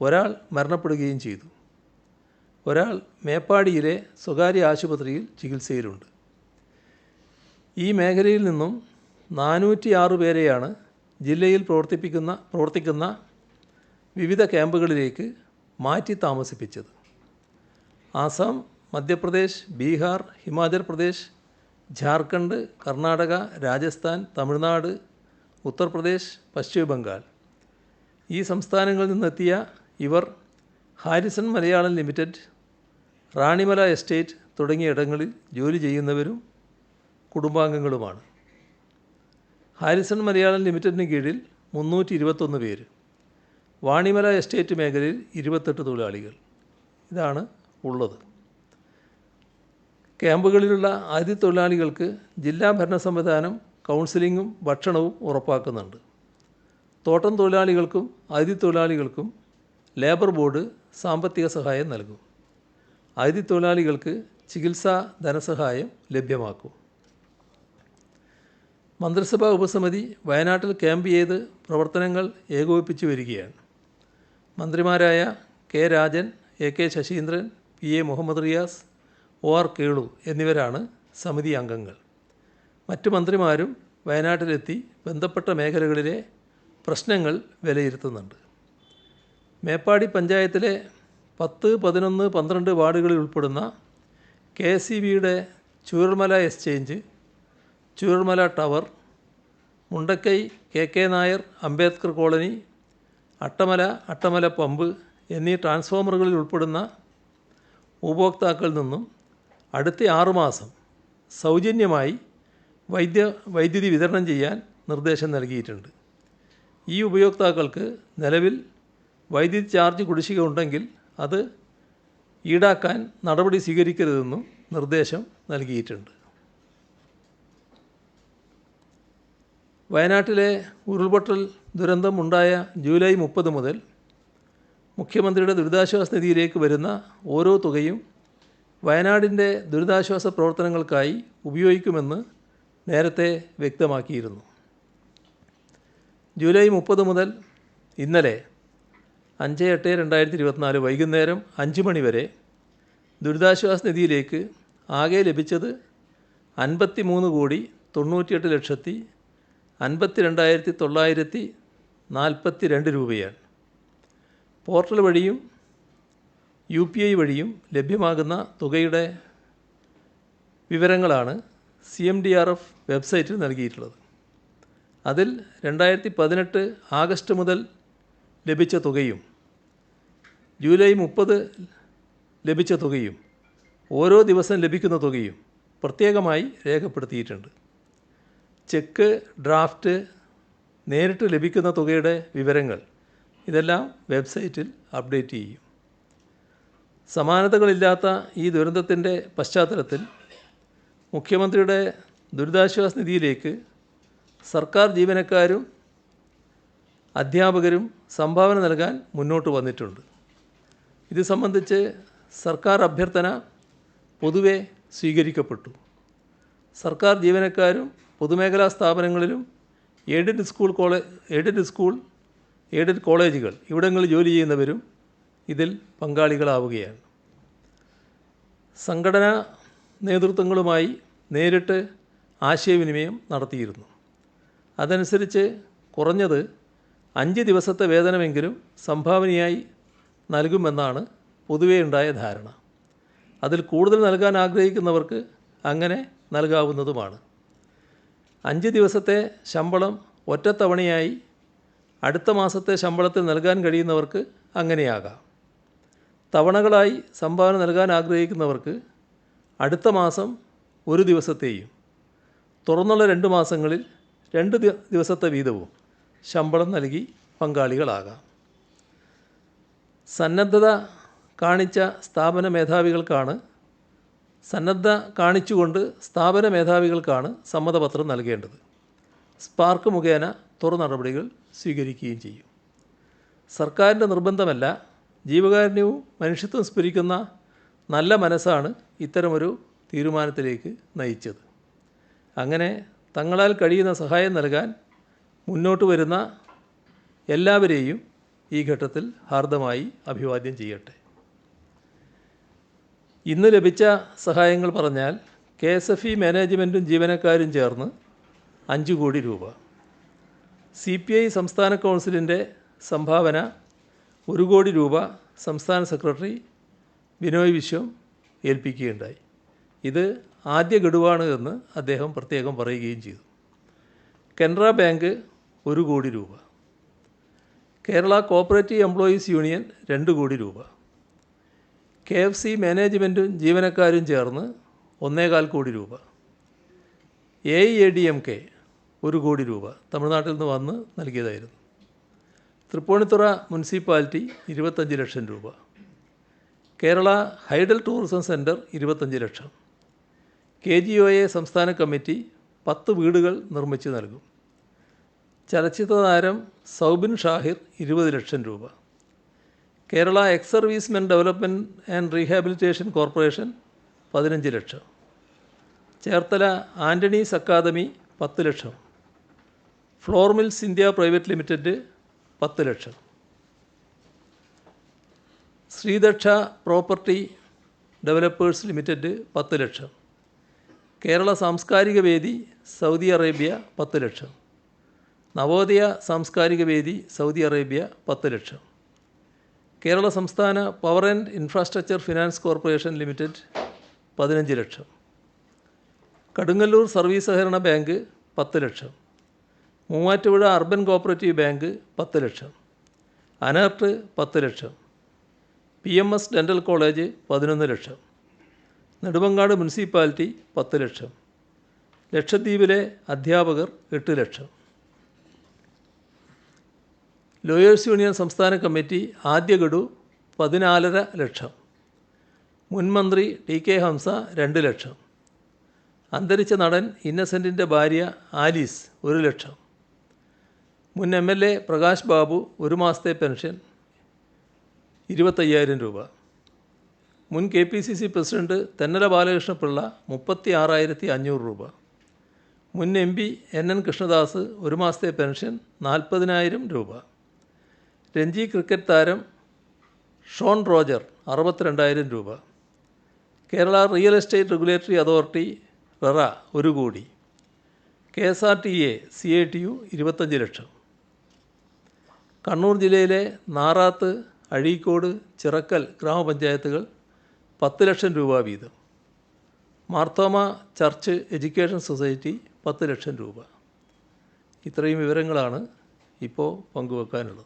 ഒരാൾ മരണപ്പെടുകയും ചെയ്തു. ഒരാൾ മേപ്പാടിയിലെ സ്വകാര്യ ആശുപത്രിയിൽ ചികിത്സയിലുണ്ട്. ഈ മേഖലയിൽ നിന്നും 406 പേരെയാണ് ജില്ലയിൽ പ്രവർത്തിക്കുന്ന വിവിധ ക്യാമ്പുകളിലേക്ക് മാറ്റി താമസിപ്പിച്ചത്. ആസാം, മധ്യപ്രദേശ്, ബീഹാർ, ഹിമാചൽ പ്രദേശ്, ജാർഖണ്ഡ്, കർണാടക, രാജസ്ഥാൻ, തമിഴ്നാട്, ഉത്തർപ്രദേശ്, പശ്ചിമ ബംഗാൾ ഈ സംസ്ഥാനങ്ങളിൽ നിന്നെത്തിയ ഇവർ Harrison Malayalam limited, Ranimala estate തുടങ്ങിയ ഇടങ്ങളിൽ ജോലി ചെയ്യുന്നവരും കുടുംബാംഗങ്ങളുമാണ്. ഹാരിസൺ മലയാളം ലിമിറ്റഡിന് കീഴിൽ 321 പേര്, വാണിമല എസ്റ്റേറ്റ് മേഖലയിൽ 28 തൊഴിലാളികൾ, ഇതാണ് ഉള്ളത്. ക്യാമ്പുകളിലുള്ള അതിഥി തൊഴിലാളികൾക്ക് ജില്ലാ ഭരണ സംവിധാനം കൗൺസിലിങ്ങും ഭക്ഷണവും ഉറപ്പാക്കുന്നുണ്ട്. തോട്ടം തൊഴിലാളികൾക്കും അതിഥി തൊഴിലാളികൾക്കും ലേബർ ബോർഡ് സാമ്പത്തിക സഹായം നൽകും. അതിഥി തൊഴിലാളികൾക്ക് ചികിത്സാ ധനസഹായം ലഭ്യമാക്കും. മന്ത്രിസഭാ ഉപസമിതി വയനാട്ടിൽ ക്യാമ്പ് ചെയ്ത് പ്രവർത്തനങ്ങൾ ഏകോപിപ്പിച്ചു വരികയാണ്. മന്ത്രിമാരായ K Rajan, A K Saseendran, P A Muhammad Riyas, O R Kelu എന്നിവരാണ് സമിതി അംഗങ്ങൾ. മറ്റു മന്ത്രിമാരും വയനാട്ടിലെത്തി ബന്ധപ്പെട്ട മേഖലകളിലെ പ്രശ്നങ്ങൾ വിലയിരുത്തുന്നുണ്ട്. മേപ്പാടി പഞ്ചായത്തിലെ 10, 11, 12 വാർഡുകളിൽ ഉൾപ്പെടുന്ന KSEBയുടെ Chooralmala exchange, Chooralmala tower, Mundakkai KK Nair Ambedkar colony, Attamala pump എന്നീ ട്രാൻസ്ഫോമറുകളിൽ ഉൾപ്പെടുന്ന ഉപഭോക്താക്കളിൽ നിന്നും അടുത്ത 6 മാസം സൗജന്യമായി വൈദ്യുതി വിതരണം ചെയ്യാൻ നിർദ്ദേശം നൽകിയിട്ടുണ്ട്. ഈ ഉപയോക്താക്കൾക്ക് നിലവിൽ വൈദ്യുതി ചാർജ് കുടിശ്ശിക ഉണ്ടെങ്കിൽ അത് ഈടാക്കാൻ നടപടി സ്വീകരിക്കരുതെന്നും നിർദ്ദേശം നൽകിയിട്ടുണ്ട്. വയനാട്ടിലെ ഉരുൾപൊട്ടൽ ദുരന്തം ഉണ്ടായ ജൂലൈ 30 മുതൽ മുഖ്യമന്ത്രിയുടെ ദുരിതാശ്വാസ നിധിയിലേക്ക് വരുന്ന ഓരോ തുകയും വയനാടിൻ്റെ ദുരിതാശ്വാസ പ്രവർത്തനങ്ങൾക്കായി ഉപയോഗിക്കുമെന്ന് നേരത്തെ വ്യക്തമാക്കിയിരുന്നു. ജൂലൈ 30 മുതൽ ഇന്നലെ 5/8/2024 വൈകുന്നേരം 5 മണി വരെ ദുരിതാശ്വാസ നിധിയിലേക്ക് ആകെ ലഭിച്ചത് 53,350,52,942 രൂപയാണ്. പോർട്ടൽ വഴിയും UPI വഴിയും ലഭ്യമാകുന്ന തുകയുടെ വിവരങ്ങളാണ് CMDRF വെബ്സൈറ്റിൽ നൽകിയിട്ടുള്ളത്. അതിൽ 2018 ആഗസ്റ്റ് മുതൽ ലഭിച്ച തുകയും ജൂലൈ 30 ലഭിച്ച തുകയും ഓരോ ദിവസം ലഭിക്കുന്ന തുകയും പ്രത്യേകമായി രേഖപ്പെടുത്തിയിട്ടുണ്ട്. ചെക്ക്, ഡ്രാഫ്റ്റ്, നേരിട്ട് ലഭിക്കുന്ന തുകയുടെ വിവരങ്ങൾ ഇതെല്ലാം വെബ്സൈറ്റിൽ അപ്ഡേറ്റ് ചെയ്യും. സമാനതകളില്ലാത്ത ഈ ദുരന്തത്തിൻ്റെ പശ്ചാത്തലത്തിൽ മുഖ്യമന്ത്രിയുടെ ദുരിതാശ്വാസ നിധിയിലേക്ക് സർക്കാർ ജീവനക്കാരും അധ്യാപകരും സംഭാവന നൽകാൻ മുന്നോട്ട് വന്നിട്ടുണ്ട്. ഇത് സംബന്ധിച്ച് സർക്കാർ അഭ്യർത്ഥന പൊതുവെ സ്വീകരിക്കപ്പെട്ടു. സർക്കാർ ജീവനക്കാരും പൊതുമേഖലാ സ്ഥാപനങ്ങളിലും എയ്ഡഡ് കോളേജുകൾ ഇവിടങ്ങളിൽ ജോലി ചെയ്യുന്നവരും ഇതിൽ പങ്കാളികളാവുകയാണ്. സംഘടനാ നേതൃത്വങ്ങളുമായി നേരിട്ട് ആശയവിനിമയം നടത്തിയിരുന്നു. അതനുസരിച്ച് കുറഞ്ഞത് 5 ദിവസത്തെ വേതനമെങ്കിലും സംഭാവനയായി നൽകുമെന്നാണ് പൊതുവെ ഉണ്ടായ ധാരണ. അതിൽ കൂടുതൽ നൽകാൻ ആഗ്രഹിക്കുന്നവർക്ക് അങ്ങനെ നൽകാവുന്നതുമാണ്. 5 ദിവസത്തെ ശമ്പളം ഒറ്റത്തവണയായി അടുത്ത മാസത്തെ ശമ്പളത്തിൽ നൽകാൻ കഴിയുന്നവർക്ക് അങ്ങനെയാകാം. തവണകളായി സംഭാവന നൽകാൻ ആഗ്രഹിക്കുന്നവർക്ക് അടുത്ത മാസം 1 ദിവസത്തെയും തുറന്നുള്ള 2 മാസങ്ങളിൽ 2 ദിവസത്തെ വീതവും ശമ്പളം നൽകി പങ്കാളികളാകാം. സന്നദ്ധത കാണിച്ച സ്ഥാപന മേധാവികൾക്കാണ് സമ്മതപത്രം നൽകേണ്ടത്. സ്പാർക്ക് മുഖേന തുടർ നടപടികൾ സ്വീകരിക്കുകയും ചെയ്യും. സർക്കാരിൻ്റെ നിർബന്ധമല്ല, ജീവകാരുണ്യവും മനുഷ്യത്വം സ്ഫുരിക്കുന്ന നല്ല മനസ്സാണ് ഇത്തരമൊരു തീരുമാനത്തിലേക്ക് നയിച്ചത്. അങ്ങനെ തങ്ങളാൽ കഴിയുന്ന സഹായം നൽകാൻ മുന്നോട്ട് വരുന്ന എല്ലാവരെയും ഈ ഘട്ടത്തിൽ ഹാർദമായി അഭിവാദ്യം ചെയ്യട്ടെ. ഇന്ന് ലഭിച്ച സഹായങ്ങൾ പറഞ്ഞാൽ KSFE മാനേജ്മെൻറ്റും ജീവനക്കാരും ചേർന്ന് 5 കോടി രൂപ, CPI സംസ്ഥാന കൗൺസിലിൻ്റെ സംഭാവന 1 കോടി രൂപ സംസ്ഥാന സെക്രട്ടറി ബിനോയ് വിശ്വം ഏൽപ്പിക്കുകയുണ്ടായി. ഇത് ആദ്യ ഗഡുവാണ് എന്ന് അദ്ദേഹം പ്രത്യേകം പറയുകയും ചെയ്തു. കനറ ബാങ്ക് 1 കോടി രൂപ, കേരള കോപ്പറേറ്റീവ് എംപ്ലോയീസ് യൂണിയൻ 2 കോടി രൂപ, KFC മാനേജ്മെൻറ്റും ജീവനക്കാരും ചേർന്ന് 1.25 കോടി രൂപ. AIADMK 1 കോടി രൂപ തമിഴ്നാട്ടിൽ നിന്ന് വന്ന് നൽകിയതായിരുന്നു. തൃപ്പൂണിത്തുറ മുനിസിപ്പാലിറ്റി 25 ലക്ഷം രൂപ. കേരള ഹൈഡൽ ടൂറിസം സെൻറ്റർ 25 ലക്ഷം. KGOA സംസ്ഥാന കമ്മിറ്റി 10 വീടുകൾ നിർമ്മിച്ച് നൽകും. ചലച്ചിത്ര താരം സൗബിൻ ഷാഹിർ 20 ലക്ഷം രൂപ. Kerala ex servicemen development and rehabilitation corporation 15 ലക്ഷം. ചേർത്തല ആൻ്റണീസ് അക്കാദമി 10 ലക്ഷം. Flour mills India private limited 10 ലക്ഷം. ശ്രീദക്ഷ പ്രോപ്പർട്ടി ഡെവലപ്പേഴ്സ് ലിമിറ്റഡ് 10 ലക്ഷം. കേരള സാംസ്കാരിക വേദി സൗദി അറേബ്യ 10 ലക്ഷം. നവോദയ സാംസ്കാരിക വേദി സൗദി അറേബ്യ 10 ലക്ഷം. കേരള സംസ്ഥാന power and infrastructure finance corporation limited 15 ലക്ഷം. കടുങ്ങല്ലൂർ സർവീസ് സഹകരണ ബാങ്ക് 10 ലക്ഷം. മൂവാറ്റുപുഴ അർബൻ കോപ്പറേറ്റീവ് ബാങ്ക് 10 ലക്ഷം. അനർട്ട് 10 ലക്ഷം. PMS ഡെൻ്റൽ കോളേജ് 11 ലക്ഷം. നെടുമങ്ങാട് മുനിസിപ്പാലിറ്റി 10 ലക്ഷം. ലക്ഷദ്വീപിലെ അധ്യാപകർ 8 ലക്ഷം. ലോയേഴ്സ് യൂണിയൻ സംസ്ഥാന കമ്മിറ്റി ആദ്യ ഗഡു 14.5 ലക്ഷം. മുൻ മന്ത്രി TK ഹംസ 2 ലക്ഷം. അന്തരിച്ച നടൻ ഇന്നസെൻറ്റിൻ്റെ ഭാര്യ ആലീസ് 1 ലക്ഷം. മുൻ MLA പ്രകാശ് ബാബു 1 മാസത്തെ പെൻഷൻ 25,000 രൂപ. മുൻ KPCC പ്രസിഡന്റ് തെന്നല ബാലകൃഷ്ണപിള്ള 36,500 രൂപ. മുൻ MP NN കൃഷ്ണദാസ് 1 മാസത്തെ പെൻഷൻ 40,000 രൂപ. രഞ്ജി ക്രിക്കറ്റ് താരം ഷോൺ റോജർ 62,000 രൂപ. Kerala real estate regulatory authority RERA 1 കോടി. KSRTA CATU 25 ലക്ഷം. കണ്ണൂർ ജില്ലയിലെ നാറാത്ത്, അഴീക്കോട്, ചിറക്കൽ ഗ്രാമപഞ്ചായത്തുകൾ 10 ലക്ഷം രൂപ വീതം. മാർത്തോമ ചർച്ച് എഡ്യൂക്കേഷൻ സൊസൈറ്റി 10 ലക്ഷം രൂപ. ഇത്രയും വിവരങ്ങളാണ് ഇപ്പോൾ പങ്കുവെക്കാനുള്ളത്.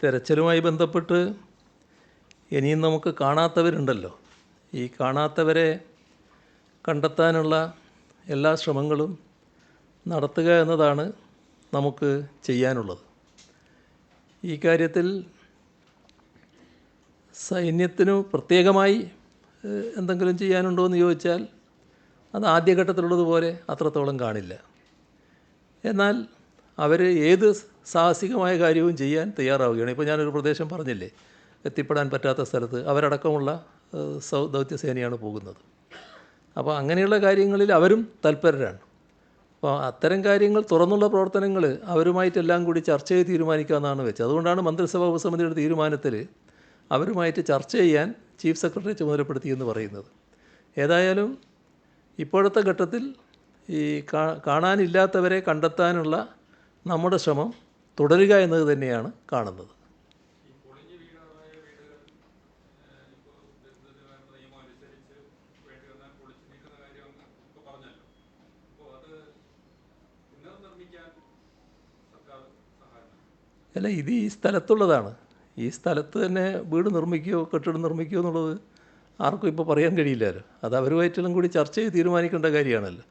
തെരച്ചിലുമായി ബന്ധപ്പെട്ട് ഇനിയും നമുക്ക് കാണാത്തവരുണ്ടല്ലോ. ഈ കാണാത്തവരെ കണ്ടെത്താനുള്ള എല്ലാ ശ്രമങ്ങളും നടത്തുക എന്നതാണ് നമുക്ക് ചെയ്യാനുള്ളത്. ഈ കാര്യത്തിൽ സൈന്യത്തിനു പ്രത്യേകമായി എന്തെങ്കിലും ചെയ്യാനുണ്ടോ എന്ന് ചോദിച്ചാൽ അത് ആദ്യഘട്ടത്തിലുള്ളതുപോലെ അത്രത്തോളം കാണില്ല. എന്നാൽ അവർ ഏത് സാഹസികമായ കാര്യവും ചെയ്യാൻ തയ്യാറാവുകയാണ്. ഇപ്പോൾ ഞാനൊരു പ്രദേശം പറഞ്ഞില്ലേ, എത്തിപ്പെടാൻ പറ്റാത്ത സ്ഥലത്ത് അവരടക്കമുള്ള ദൗത്യസേനയാണ് പോകുന്നത്. അപ്പോൾ അങ്ങനെയുള്ള കാര്യങ്ങളിൽ അവരും തൽപരരാണ്. അപ്പോൾ അത്തരം കാര്യങ്ങൾ തുറന്നുള്ള പ്രവർത്തനങ്ങൾ അവരുമായിട്ടെല്ലാം കൂടി ചർച്ച ചെയ്ത് തീരുമാനിക്കാമെന്നാണ് വെച്ചത്. അതുകൊണ്ടാണ് മന്ത്രിസഭാ ഉപസമിതിയുടെ തീരുമാനത്തിൽ അവരുമായിട്ട് ചർച്ച ചെയ്യാൻ ചീഫ് സെക്രട്ടറി ചുമതലപ്പെടുത്തിയെന്ന് പറയുന്നത്. ഏതായാലും ഇപ്പോഴത്തെ ഘട്ടത്തിൽ ഈ കാണാനില്ലാത്തവരെ കണ്ടെത്താനുള്ള നമ്മുടെ ശ്രമം തുടരുക എന്നത് തന്നെയാണ് കാണുന്നത്. അല്ല, ഇത് ഈ സ്ഥലത്തുള്ളതാണ്. ഈ സ്ഥലത്ത് തന്നെ വീട് നിർമ്മിക്കുകയോ കെട്ടിടം നിർമ്മിക്കുകയോ എന്നുള്ളത് ആർക്കും ഇപ്പോൾ പറയാൻ കഴിയില്ലല്ലോ. അത് അവരുമായിട്ടെല്ലാം കൂടി ചർച്ച ചെയ്ത് തീരുമാനിക്കേണ്ട കാര്യമാണല്ലോ.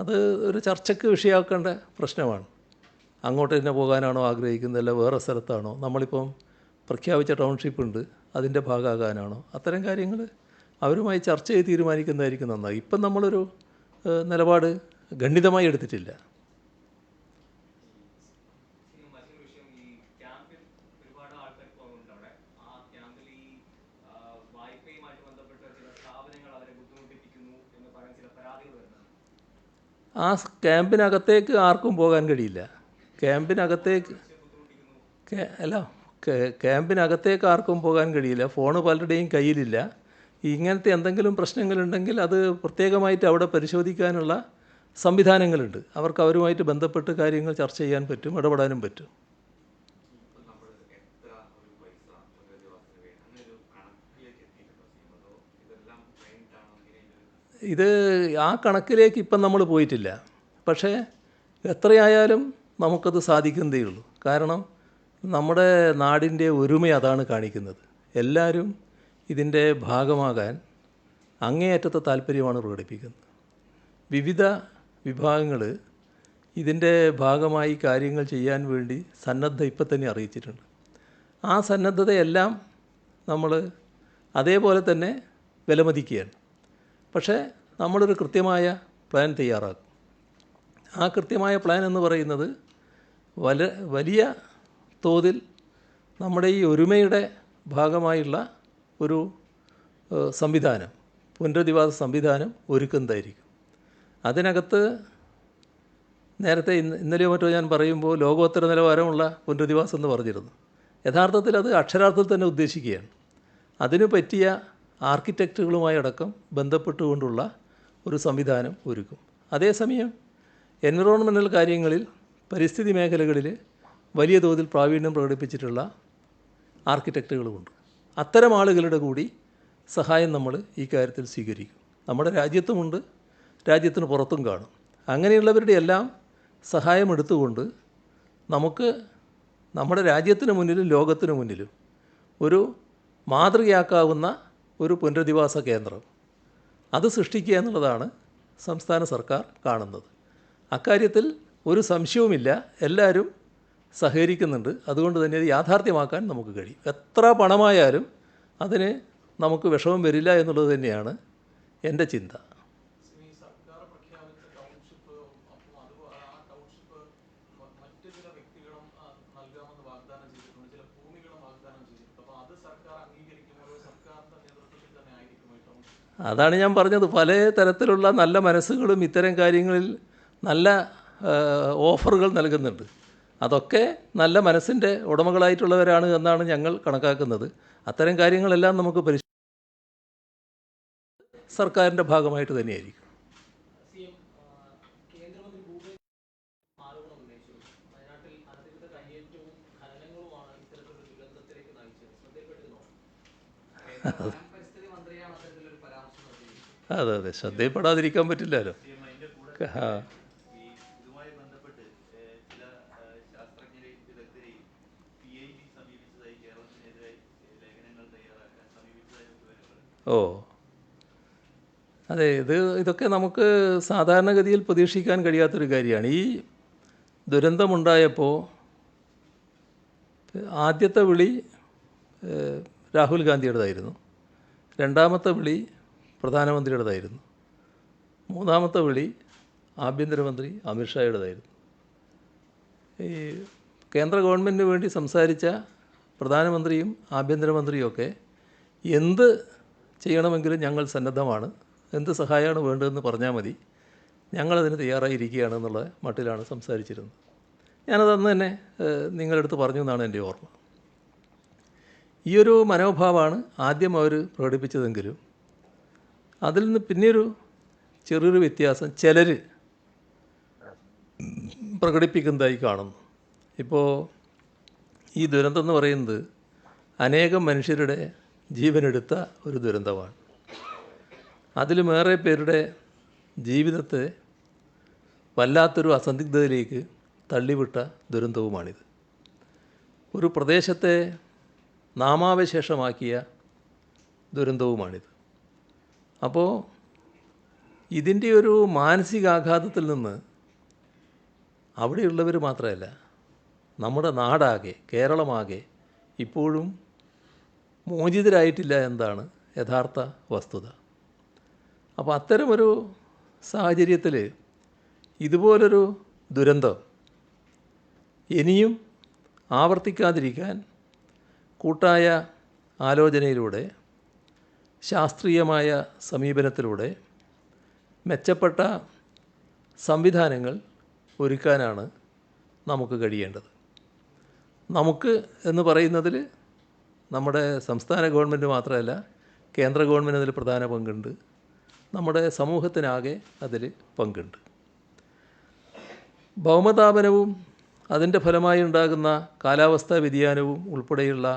അത് ഒരു ചർച്ചയ്ക്ക് വിഷയമാക്കേണ്ട പ്രശ്നമാണ്. അങ്ങോട്ട് തന്നെ പോകാനാണോ ആഗ്രഹിക്കുന്നത്, അല്ല വേറെ സ്ഥലത്താണോ, നമ്മളിപ്പം പ്രഖ്യാപിച്ച ടൗൺഷിപ്പ് ഉണ്ട് അതിൻ്റെ ഭാഗമാകാനാണോ, അത്തരം കാര്യങ്ങൾ അവരുമായി ചർച്ച ചെയ്ത് തീരുമാനിക്കുന്നതായിരിക്കും നന്നായി. ഇപ്പം നമ്മളൊരു നിലപാട് ഗണ്യമായി എടുത്തിട്ടില്ല. ആ ക്യാമ്പിനകത്തേക്ക് ആർക്കും പോകാൻ കഴിയില്ല. ക്യാമ്പിനകത്തേക്ക് ക്യാമ്പിനകത്തേക്ക് ആർക്കും പോകാൻ കഴിയില്ല. ഫോണ് പലരുടെയും കയ്യിലില്ല. ഇങ്ങനത്തെ എന്തെങ്കിലും പ്രശ്നങ്ങളുണ്ടെങ്കിൽ അത് പ്രത്യേകമായിട്ട് അവിടെ പരിശോധിക്കാനുള്ള സംവിധാനങ്ങളുണ്ട്. അവർക്ക് അവരുമായിട്ട് ബന്ധപ്പെട്ട് കാര്യങ്ങൾ ചർച്ച ചെയ്യാൻ പറ്റും, ഇടപെടാനും പറ്റും. ഇത് ആ കണക്കിലേക്ക് ഇപ്പം നമ്മൾ പോയിട്ടില്ല. പക്ഷേ എത്രയായാലും നമുക്കത് സാധിക്കുന്നതേ ഉള്ളൂ. കാരണം നമ്മുടെ നാടിൻ്റെ ഒരുമ അതാണ് കാണിക്കുന്നത്. എല്ലാവരും ഇതിൻ്റെ ഭാഗമാകാൻ അങ്ങേയറ്റത്തെ താല്പര്യമാണ് പ്രകടിപ്പിക്കുന്നത്. വിവിധ വിഭാഗങ്ങൾ ഇതിൻ്റെ ഭാഗമായി കാര്യങ്ങൾ ചെയ്യാൻ വേണ്ടി സന്നദ്ധ ഇപ്പം തന്നെ അറിയിച്ചിട്ടുണ്ട്. ആ സന്നദ്ധതയെല്ലാം നമ്മൾ അതേപോലെ തന്നെ വിലമതിക്കുകയാണ്. പക്ഷേ നമ്മളൊരു കൃത്യമായ പ്ലാൻ തയ്യാറാക്കും. ആ കൃത്യമായ പ്ലാൻ എന്ന് പറയുന്നത് വലിയ തോതിൽ നമ്മുടെ ഈ ഒരുമയുടെ ഭാഗമായുള്ള ഒരു സംവിധാനം, പുനരധിവാസ സംവിധാനം ഒരുക്കുന്നതായിരിക്കും. അതിനകത്ത് നേരത്തെ ഇന്നലെയോ മറ്റോ ഞാൻ പറയുമ്പോൾ ലോകോത്തര നിലവാരമുള്ള പുനരധിവാസം എന്ന് പറഞ്ഞിരുന്നു. യഥാർത്ഥത്തിൽ അത് അക്ഷരാർത്ഥത്തിൽ തന്നെ ഉദ്ദേശിക്കുകയാണ്. അതിനു പറ്റിയ ആർക്കിടെക്റ്റുകളുമായി അടക്കം ബന്ധപ്പെട്ടുകൊണ്ടുള്ള ഒരു സംവിധാനം ഒരുക്കും. അതേസമയം എൻവിറോൺമെൻ്റൽ കാര്യങ്ങളിൽ, പരിസ്ഥിതി മേഖലകളിൽ വലിയ തോതിൽ പ്രാവീണ്യം പ്രകടിപ്പിച്ചിട്ടുള്ള ആർക്കിടെക്റ്റുകളുമുണ്ട്. അത്തരം ആളുകളുടെ കൂടി സഹായം നമ്മൾ ഈ കാര്യത്തിൽ സ്വീകരിക്കും. നമ്മുടെ രാജ്യത്തുമുണ്ട്, രാജ്യത്തിന് പുറത്തും കാണും. അങ്ങനെയുള്ളവരുടെ എല്ലാം സഹായം എടുത്തുകൊണ്ട് നമുക്ക് നമ്മുടെ രാജ്യത്തിന് മുന്നിലും ലോകത്തിന് മുന്നിലും ഒരു മാതൃകയാക്കാവുന്ന ഒരു പുനരധിവാസ കേന്ദ്രം അത് സൃഷ്ടിക്കുക എന്നുള്ളതാണ് സംസ്ഥാന സർക്കാർ കാണുന്നത്. അക്കാര്യത്തിൽ ഒരു സംശയവുമില്ല, എല്ലാവരും സഹകരിക്കുന്നുണ്ട്. അതുകൊണ്ട് തന്നെ അത് യാഥാർത്ഥ്യമാക്കാൻ നമുക്ക് കഴിയും. എത്ര പണമായാലും അതിന് നമുക്ക് വിഷമം വരില്ല എന്നുള്ളത് തന്നെയാണ് എൻ്റെ ചിന്ത. അതാണ് ഞാൻ പറഞ്ഞത്, പല തരത്തിലുള്ള നല്ല മനസ്സുകളും ഇത്തരം കാര്യങ്ങളിൽ നല്ല ഓഫറുകൾ നൽകുന്നുണ്ട്. അതൊക്കെ നല്ല മനസ്സിൻ്റെ ഉടമകളായിട്ടുള്ളവരാണ് എന്നാണ് ഞങ്ങൾ കണക്കാക്കുന്നത്. അത്തരം കാര്യങ്ങളെല്ലാം നമുക്ക് സർക്കാരിൻ്റെ ഭാഗമായിട്ട് തന്നെയായിരിക്കും. അതെ അതെ, ശ്രദ്ധയിൽപ്പെടാതിരിക്കാൻ പറ്റില്ലല്ലോ. ആ ഓ അതെ, ഇതൊക്കെ നമുക്ക് സാധാരണഗതിയിൽ പ്രതീക്ഷിക്കാൻ കഴിയാത്തൊരു കാര്യമാണ്. ഈ ദുരന്തമുണ്ടായപ്പോൾ ആദ്യത്തെ വിളി രാഹുൽ ഗാന്ധിയുടേതായിരുന്നു, രണ്ടാമത്തെ വിളി പ്രധാനമന്ത്രിയുടേതായിരുന്നു, മൂന്നാമത്തെ വിളി ആഭ്യന്തരമന്ത്രി അമിത്ഷായുടേതായിരുന്നു. ഈ കേന്ദ്ര ഗവൺമെൻറ്റിന് വേണ്ടി സംസാരിച്ച പ്രധാനമന്ത്രിയും ആഭ്യന്തരമന്ത്രിയുമൊക്കെ എന്ത് ചെയ്യണമെങ്കിലും ഞങ്ങൾ സന്നദ്ധമാണ്, എന്ത് സഹായമാണ് വേണ്ടതെന്ന് പറഞ്ഞാൽ മതി, ഞങ്ങളതിന് തയ്യാറായിരിക്കുകയാണെന്നുള്ള മട്ടിലാണ് സംസാരിച്ചിരുന്നത്. ഞാനത് അന്ന് തന്നെ നിങ്ങളുടെ അടുത്ത് പറഞ്ഞു എന്നാണ് എൻ്റെ ഓർമ്മ. ഈയൊരു മനോഭാവമാണ് ആദ്യം അവർ പ്രകടിപ്പിച്ചതെങ്കിലും അതിൽ നിന്ന് പിന്നെയൊരു ചെറിയൊരു വ്യത്യാസം ചിലർ പ്രകടിപ്പിക്കുന്നതായി കാണുന്നു. ഇപ്പോൾ ഈ ദുരന്തം എന്ന് പറയുന്നത് അനേകം മനുഷ്യരുടെ ജീവനെടുത്ത ഒരു ദുരന്തമാണ്. അതിലുമേറെ പേരുടെ ജീവിതത്തെ വല്ലാത്തൊരു അസന്ദിഗ്ധതയിലേക്ക് തള്ളിവിട്ട ദുരന്തവുമാണിത്. ഒരു പ്രദേശത്തെ നാമാവശേഷമാക്കിയ ദുരന്തവുമാണിത്. അപ്പോൾ ഇതിൻ്റെ ഒരു മാനസികാഘാതത്തിൽ നിന്ന് അവിടെയുള്ളവർ മാത്രമല്ല, നമ്മുടെ നാടാകെ, കേരളമാകെ ഇപ്പോഴും മോചിതരായിട്ടില്ല എന്നതാണ് യഥാർത്ഥ വസ്തുത. അപ്പോൾ അത്തരമൊരു സാഹചര്യത്തിൽ ഇതുപോലൊരു ദുരന്തം ഇനിയും ആവർത്തിക്കാതിരിക്കാൻ കൂട്ടായ ആലോചനയിലൂടെ, ശാസ്ത്രീയമായ സമീപനത്തിലൂടെ മെച്ചപ്പെട്ട സംവിധാനങ്ങൾ ഒരുക്കാനാണ് നമുക്ക് കഴിയേണ്ടത്. നമുക്ക് എന്ന് പറയുന്നതിൽ നമ്മുടെ സംസ്ഥാന ഗവൺമെൻറ് മാത്രമല്ല, കേന്ദ്ര ഗവൺമെൻറ് അതിൽ പ്രധാന പങ്കുണ്ട്, നമ്മുടെ സമൂഹത്തിനാകെ അതിൽ പങ്കുണ്ട്. ഭൗമതാപനവും അതിൻ്റെ ഫലമായി ഉണ്ടാകുന്ന കാലാവസ്ഥാ വ്യതിയാനവും ഉൾപ്പെടെയുള്ള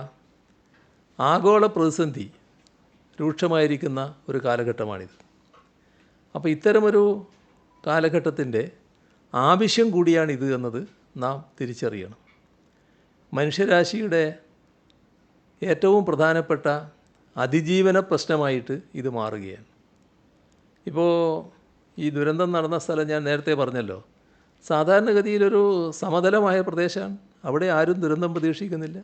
ആഗോള പ്രതിസന്ധി രൂക്ഷമായിരിക്കുന്ന ഒരു കാലഘട്ടമാണിത്. അപ്പോൾ ഇത്തരമൊരു കാലഘട്ടത്തിൻ്റെ ആവശ്യം കൂടിയാണിത് എന്നത് നാം തിരിച്ചറിയണം. മനുഷ്യരാശിയുടെ ഏറ്റവും പ്രധാനപ്പെട്ട അതിജീവന പ്രശ്നമായിട്ട് ഇത് മാറുകയാണ്. ഇപ്പോൾ ഈ ദുരന്തം നടന്ന സ്ഥലം ഞാൻ നേരത്തെ പറഞ്ഞല്ലോ, സാധാരണഗതിയിലൊരു സമതലമായ പ്രദേശമാണ്. അവിടെ ആരും ദുരന്തം പ്രതീക്ഷിക്കുന്നില്ല.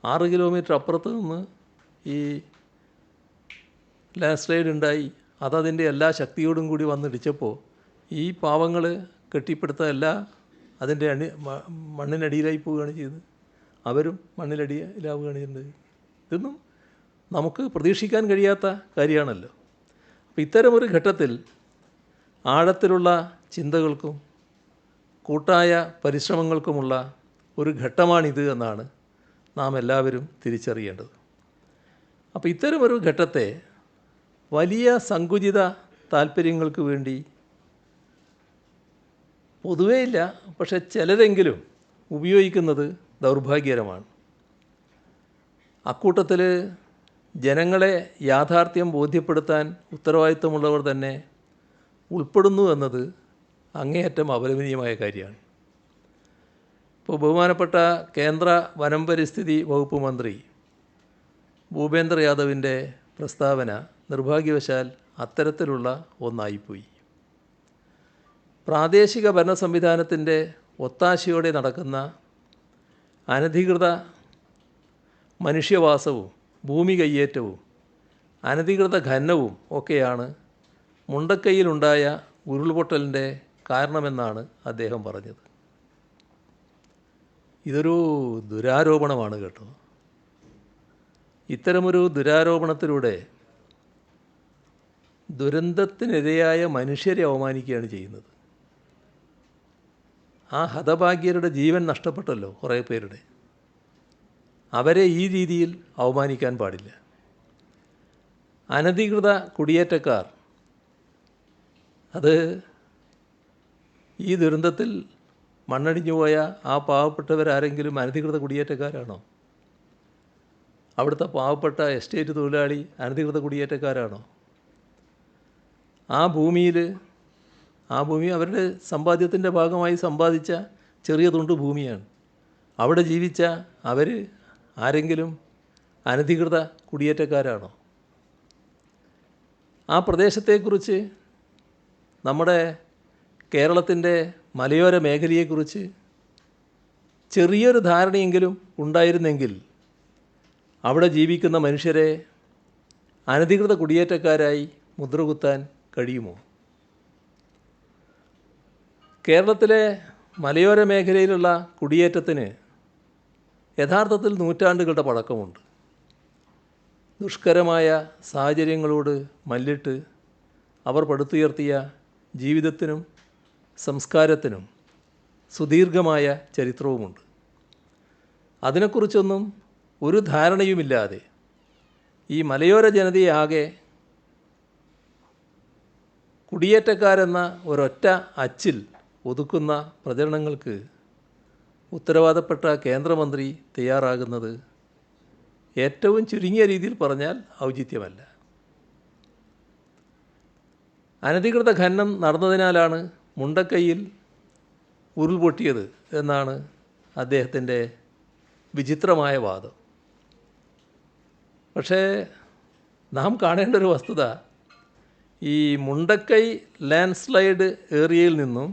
6 കിലോമീറ്റർ അപ്പുറത്ത് നിന്ന് ഈ ലാൻഡ് സ്ലൈഡ് ഉണ്ടായി. അതതിൻ്റെ എല്ലാ ശക്തിയോടും കൂടി വന്നിടിച്ചപ്പോൾ ഈ പാവങ്ങൾ കെട്ടിപ്പടുത്തതല്ല അതിൻ്റെ മണ്ണിനടിയിലായി പോവുകയാണ് ചെയ്തത്. അവരും മണ്ണിലടിയിലാവുകയാണ് ചെയ്യുന്നത്. ഇതൊന്നും നമുക്ക് പ്രതീക്ഷിക്കാൻ കഴിയാത്ത കാര്യമാണല്ലോ. അപ്പോൾ ഇത്തരമൊരു ഘട്ടത്തിൽ ആഴത്തിലുള്ള ചിന്തകൾക്കും കൂട്ടായ പരിശ്രമങ്ങൾക്കുമുള്ള ഒരു ഘട്ടമാണിത് എന്നാണ് നാം എല്ലാവരും തിരിച്ചറിയേണ്ടത്. അപ്പോൾ ഇത്തരമൊരു ഘട്ടത്തെ വലിയ സങ്കുചിത താല്പര്യങ്ങൾക്ക് വേണ്ടി പൊതുവേ ഇല്ല, പക്ഷെ ചിലരെങ്കിലും ഉപയോഗിക്കുന്നത് ദൗർഭാഗ്യകരമാണ്. അക്കൂട്ടത്തിൽ ജനങ്ങളെ യാഥാർത്ഥ്യം ബോധ്യപ്പെടുത്താൻ ഉത്തരവാദിത്വമുള്ളവർ തന്നെ ഉൾപ്പെടുന്നു എന്നത് അങ്ങേയറ്റം അപലപനീയമായ കാര്യമാണ്. ഇപ്പോൾ ബഹുമാനപ്പെട്ട കേന്ദ്ര വനം പരിസ്ഥിതി വകുപ്പ് മന്ത്രി ഭൂപേന്ദ്ര യാദവിൻ്റെ പ്രസ്താവന നിർഭാഗ്യവശാൽ അത്തരത്തിലുള്ള ഒന്നായിപ്പോയി. പ്രാദേശിക ഭരണ സംവിധാനത്തിൻ്റെ ഒത്താശയോടെ നടക്കുന്ന അനധികൃത മനുഷ്യവാസവും ഭൂമി കയ്യേറ്റവും അനധികൃത ഖനനവും ഒക്കെയാണ് മുണ്ടക്കൈയിലുണ്ടായ ഉരുൾപൊട്ടലിൻ്റെ കാരണമെന്നാണ് അദ്ദേഹം പറഞ്ഞത്. ഇതൊരു ദുരാരോപണമാണ് കേട്ടോ. ഇത്തരമൊരു ദുരാരോപണത്തിലൂടെ ദുരന്തത്തിനിരയായ മനുഷ്യരെ അവമാനിക്കുകയാണ് ചെയ്യുന്നത്. ആ ഹതഭാഗ്യരുടെ ജീവൻ നഷ്ടപ്പെട്ടല്ലോ കുറേ പേരുടെ. അവരെ ഈ രീതിയിൽ അവമാനിക്കാൻ പാടില്ല. അനധികൃത കുടിയേറ്റക്കാർ അത് ഈ ദുരന്തത്തിൽ മണ്ണടിഞ്ഞു പോയ ആ പാവപ്പെട്ടവരാരെങ്കിലും അനധികൃത കുടിയേറ്റക്കാരാണോ? അവിടുത്തെ പാവപ്പെട്ട എസ്റ്റേറ്റ് തൊഴിലാളി അനധികൃത കുടിയേറ്റക്കാരാണോ? ആ ഭൂമി അവരുടെ സമ്പാദ്യത്തിൻ്റെ ഭാഗമായി സമ്പാദിച്ച ചെറിയ തുണ്ട് ഭൂമിയാണ്. അവിടെ ജീവിച്ച അവർ ആരെങ്കിലും അനധികൃത കുടിയേറ്റക്കാരാണോ? ആ പ്രദേശത്തെക്കുറിച്ച്, നമ്മുടെ കേരളത്തിൻ്റെ മലയോര മേഖലയെക്കുറിച്ച് ചെറിയൊരു ധാരണയെങ്കിലും ഉണ്ടായിരുന്നെങ്കിൽ അവിടെ ജീവിക്കുന്ന മനുഷ്യരെ അനധികൃത കുടിയേറ്റക്കാരായി മുദ്രകുത്താൻ കഴിയുമോ? കേരളത്തിലെ മലയോര മേഖലയിലുള്ള കുടിയേറ്റത്തിന് യഥാർത്ഥത്തിൽ നൂറ്റാണ്ടുകളുടെ പഴക്കമുണ്ട്. ദുഷ്കരമായ സാഹചര്യങ്ങളോട് മല്ലിട്ട് അവർ പടുത്തുയർത്തിയ ജീവിതത്തിനും സംസ്കാരത്തിനും സുദീർഘമായ ചരിത്രവുമുണ്ട്. അതിനെക്കുറിച്ചൊന്നും ഒരു ധാരണയുമില്ലാതെ ഈ മലയോര ജനതയെ ആകെ കുടിയേറ്റക്കാരെന്ന ഒരൊറ്റ അച്ചിൽ ഒതുക്കുന്ന പ്രചരണങ്ങൾക്ക് ഉത്തരവാദപ്പെട്ട കേന്ദ്രമന്ത്രി തയ്യാറാകുന്നത് ഏറ്റവും ചുരുങ്ങിയ രീതിയിൽ പറഞ്ഞാൽ ഔചിത്യമല്ല. അനധികൃത ഖനനം നടന്നതിനാലാണ് മുണ്ടക്കൈയിൽ ഉരുൾപൊട്ടിയത് എന്നാണ് അദ്ദേഹത്തിൻ്റെ വിചിത്രമായ വാദം. പക്ഷേ നാം കാണേണ്ട ഒരു വസ്തുത, ഈ മുണ്ടക്കൈ ലാൻഡ് സ്ലൈഡ് ഏരിയയിൽ നിന്നും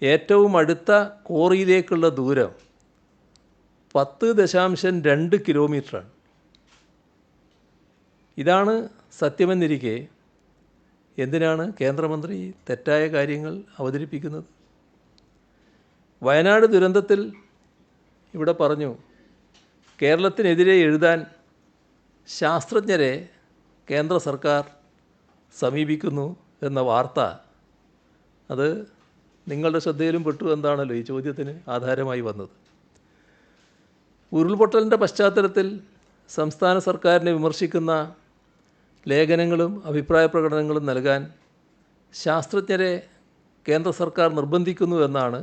ഏറ്റവും അടുത്ത കോറിയിലേക്കുള്ള ദൂരം 10.2 കിലോമീറ്ററാണ്. ഇതാണ് സത്യമെന്നിരിക്കെ എന്തിനാണ് കേന്ദ്രമന്ത്രി തെറ്റായ കാര്യങ്ങൾ അവതരിപ്പിക്കുന്നത്? വയനാട് ദുരന്തത്തിൽ ഇവിടെ പറഞ്ഞു കേരളത്തിനെതിരെ എഴുതാൻ ശാസ്ത്രജ്ഞരെ കേന്ദ്ര സർക്കാർ സമീപിക്കുന്നു എന്ന വാർത്ത, അത് നിങ്ങളുടെ ശ്രദ്ധയിലും പെട്ടു എന്താണല്ലോ ഈ ചോദ്യത്തിന് ആധാരമായി വന്നത്. ഉരുൾപൊട്ടലിൻ്റെ പശ്ചാത്തലത്തിൽ സംസ്ഥാന സർക്കാരിനെ വിമർശിക്കുന്ന ലേഖനങ്ങളും അഭിപ്രായ പ്രകടനങ്ങളും നൽകാൻ ശാസ്ത്രജ്ഞരെ കേന്ദ്ര സർക്കാർ നിർബന്ധിക്കുന്നു എന്നാണ്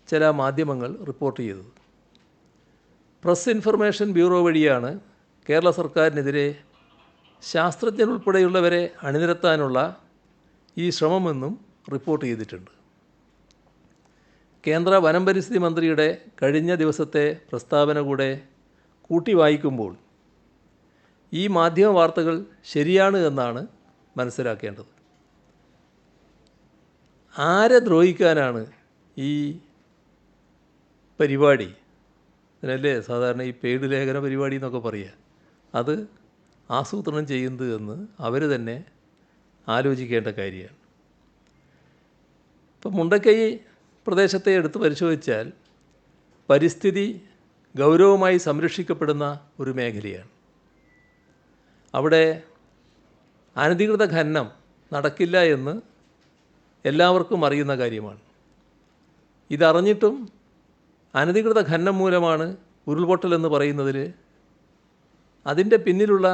ചില മാധ്യമങ്ങൾ റിപ്പോർട്ട് ചെയ്തത്. പ്രസ് ഇൻഫർമേഷൻ ബ്യൂറോ വഴിയാണ് കേരള സർക്കാരിനെതിരെ ശാസ്ത്രജ്ഞരുൾപ്പെടെയുള്ളവരെ അണിനിരത്താനുള്ള ഈ ശ്രമമെന്നും റിപ്പോർട്ട് ചെയ്തിട്ടുണ്ട്. കേന്ദ്ര വനം പരിസ്ഥിതി മന്ത്രിയുടെ കഴിഞ്ഞ ദിവസത്തെ പ്രസ്താവന കൂടെ കൂട്ടി വായിക്കുമ്പോൾ ഈ മാധ്യമ വാർത്തകൾ ശരിയാണ് എന്നാണ് മനസ്സിലാക്കേണ്ടത്. ആരെ ദ്രോഹിക്കാനാണ് ഈ പരിപാടി, അതിനല്ലേ സാധാരണ ഈ പെയ്ഡ് ലേഖന പരിപാടി എന്നൊക്കെ പറയുക, അത് ആസൂത്രണം ചെയ്യുന്നത് എന്ന് അവർ തന്നെ ആലോചിക്കേണ്ട കാര്യമാണ്. ഇപ്പം മുണ്ടക്കൈ പ്രദേശത്തെ എടുത്ത് പരിശോധിച്ചാൽ പരിസ്ഥിതി ഗൗരവമായി സംരക്ഷിക്കപ്പെടുന്ന ഒരു മേഖലയാണ്. അവിടെ അനധികൃത ഖനനം നടക്കില്ല എന്ന് എല്ലാവർക്കും അറിയുന്ന കാര്യമാണ്. ഇതറിഞ്ഞിട്ടും അനധികൃത ഖനനം മൂലമാണ് ഉരുൾപൊട്ടലെന്ന് പറയുന്നതിൽ അതിൻ്റെ പിന്നിലുള്ള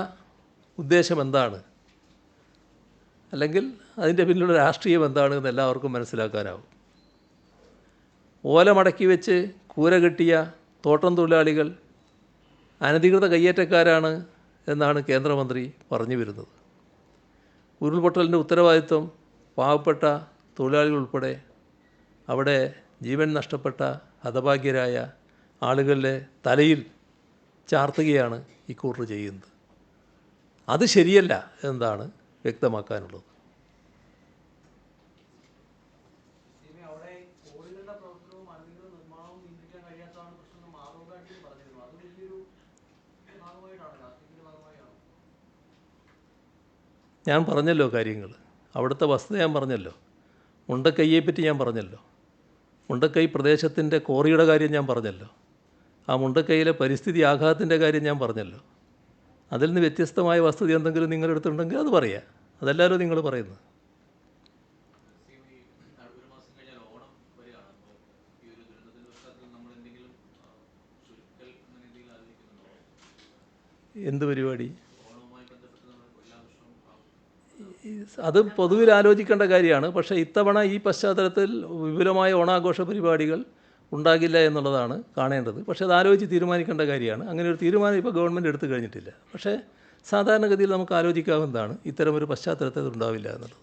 ഉദ്ദേശം എന്താണ്, അല്ലെങ്കിൽ അതിൻ്റെ പിന്നിലുള്ള രാഷ്ട്രീയം എന്താണ് എന്ന് എല്ലാവർക്കും മനസ്സിലാക്കാനാവും. ഓല മടക്കി വെച്ച് കൂര കെട്ടിയ തോട്ടം തൊഴിലാളികൾ അനധികൃത കയ്യേറ്റക്കാരാണ് എന്നാണ് കേന്ദ്രമന്ത്രി പറഞ്ഞു വരുന്നത്. ഉരുൾപൊട്ടലിൻ്റെ ഉത്തരവാദിത്വം പാവപ്പെട്ട തൊഴിലാളികൾ ഉൾപ്പെടെ അവിടെ ജീവൻ നഷ്ടപ്പെട്ട ഹതഭാഗ്യരായ ആളുകളുടെ തലയിൽ ചാർത്തുകയാണ് ഇക്കൂട്ടർ ചെയ്യുന്നത്. അത് ശരിയല്ല എന്നാണ് വ്യക്തമാക്കാനുള്ളത്. ഞാൻ പറഞ്ഞല്ലോ കാര്യങ്ങൾ, അവിടുത്തെ വസ്തുത ഞാൻ പറഞ്ഞല്ലോ, മുണ്ടക്കൈയെപ്പറ്റി ഞാൻ പറഞ്ഞല്ലോ, മുണ്ടക്കൈ പ്രദേശത്തിൻ്റെ കോറിയുടെ കാര്യം ഞാൻ പറഞ്ഞല്ലോ, ആ മുണ്ടക്കൈയിലെ പരിസ്ഥിതി ആഘാതത്തിൻ്റെ കാര്യം ഞാൻ പറഞ്ഞല്ലോ. അതിൽ നിന്ന് വ്യത്യസ്തമായ വസ്തുത എന്തെങ്കിലും നിങ്ങളുടെ അടുത്തുണ്ടെങ്കിൽ അത് പറയാം. അതല്ലാലോ നിങ്ങൾ പറയുന്നത്. എന്ത് പരിപാടി? അത് പൊതുവിൽ ആലോചിക്കേണ്ട കാര്യമാണ്. പക്ഷേ ഇത്തവണ ഈ പശ്ചാത്തലത്തിൽ വിപുലമായ ഓണാഘോഷ പരിപാടികൾ ഉണ്ടാകില്ല എന്നുള്ളതാണ് കാണേണ്ടത്. പക്ഷേ അത് ആലോചിച്ച് തീരുമാനിക്കേണ്ട കാര്യമാണ്. അങ്ങനെ ഒരു തീരുമാനം ഇപ്പോൾ ഗവൺമെൻറ് എടുത്തു കഴിഞ്ഞിട്ടില്ല. പക്ഷേ സാധാരണഗതിയിൽ നമുക്ക് ആലോചിക്കാവുന്നതാണ് ഇത്തരമൊരു പശ്ചാത്തലത്തിൽ ഉണ്ടാവില്ല എന്നുള്ളത്.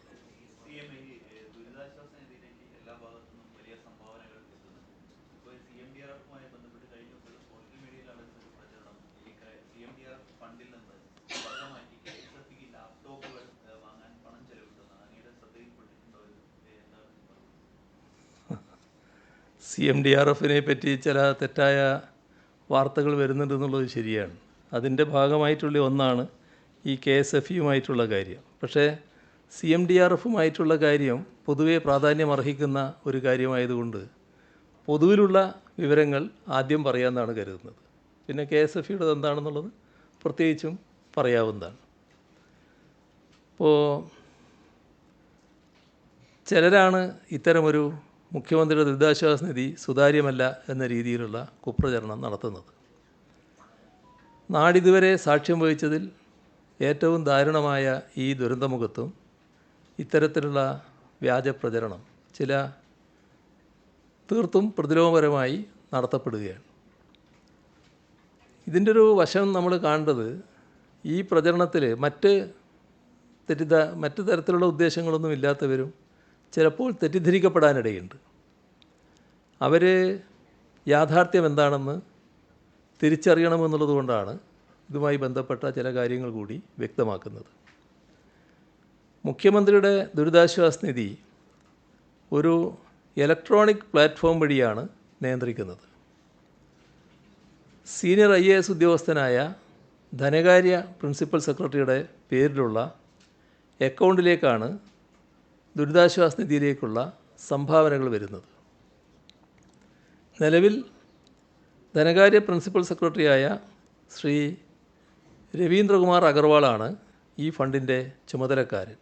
CMDRFനെ പറ്റി ചില തെറ്റായ വാർത്തകൾ വരുന്നുണ്ടെന്നുള്ളത് ശരിയാണ്. അതിൻ്റെ ഭാഗമായിട്ടുള്ള ഒന്നാണ് ഈ KSFEയുമായിട്ടുള്ള കാര്യം. പക്ഷേ CMDRFുമായിട്ടുള്ള കാര്യം പൊതുവെ പ്രാധാന്യം അർഹിക്കുന്ന ഒരു കാര്യമായതുകൊണ്ട് പൊതുവിലുള്ള വിവരങ്ങൾ ആദ്യം പറയാമെന്നാണ് കരുതുന്നത്. പിന്നെ KSFEയുടെ എന്താണെന്നുള്ളത് പ്രത്യേകിച്ചും പറയാവുന്നതാണ്. അപ്പോൾ ചിലരാണ് ഇത്തരമൊരു മുഖ്യമന്ത്രിയുടെ ദുരിതാശ്വാസ നിധി സുതാര്യമല്ല എന്ന രീതിയിലുള്ള കുപ്രചരണം നടത്തുന്നത്. നാടിതുവരെ സാക്ഷ്യം വഹിച്ചതിൽ ഏറ്റവും ദാരുണമായ ഈ ദുരന്തമുഖത്തും ഇത്തരത്തിലുള്ള വ്യാജ പ്രചരണം ചില തീർത്തും പ്രതിലോമപരമായി നടത്തപ്പെടുകയാണ്. ഇതിൻ്റെ ഒരു വശം നമ്മൾ കാണേണ്ടത്, ഈ പ്രചരണത്തിൽ മറ്റ് തരത്തിലുള്ള ഉദ്ദേശങ്ങളൊന്നും ഇല്ലാത്തവരും ചിലപ്പോൾ തെറ്റിദ്ധരിക്കപ്പെടാനിടയുണ്ട്. അവർ യാഥാർത്ഥ്യം എന്താണെന്ന് തിരിച്ചറിയണമെന്നുള്ളത് കൊണ്ടാണ് ഇതുമായി ബന്ധപ്പെട്ട ചില കാര്യങ്ങൾ കൂടി വ്യക്തമാക്കുന്നത്. മുഖ്യമന്ത്രിയുടെ ദുരിതാശ്വാസ നിധി ഒരു ഇലക്ട്രോണിക് പ്ലാറ്റ്ഫോം വഴിയാണ് നിയന്ത്രിക്കുന്നത്. സീനിയർ IAS ഉദ്യോഗസ്ഥനായ ധനകാര്യ പ്രിൻസിപ്പൽ സെക്രട്ടറിയുടെ പേരിലുള്ള അക്കൗണ്ടിലേക്കാണ് ദുരിതാശ്വാസ നിധിയിലേക്കുള്ള സംഭാവനകൾ വരുന്നത്. നിലവിൽ ധനകാര്യ പ്രിൻസിപ്പൽ സെക്രട്ടറിയായ ശ്രീ രവീന്ദ്രകുമാർ അഗർവാളാണ് ഈ ഫണ്ടിൻ്റെ ചുമതലക്കാരൻ.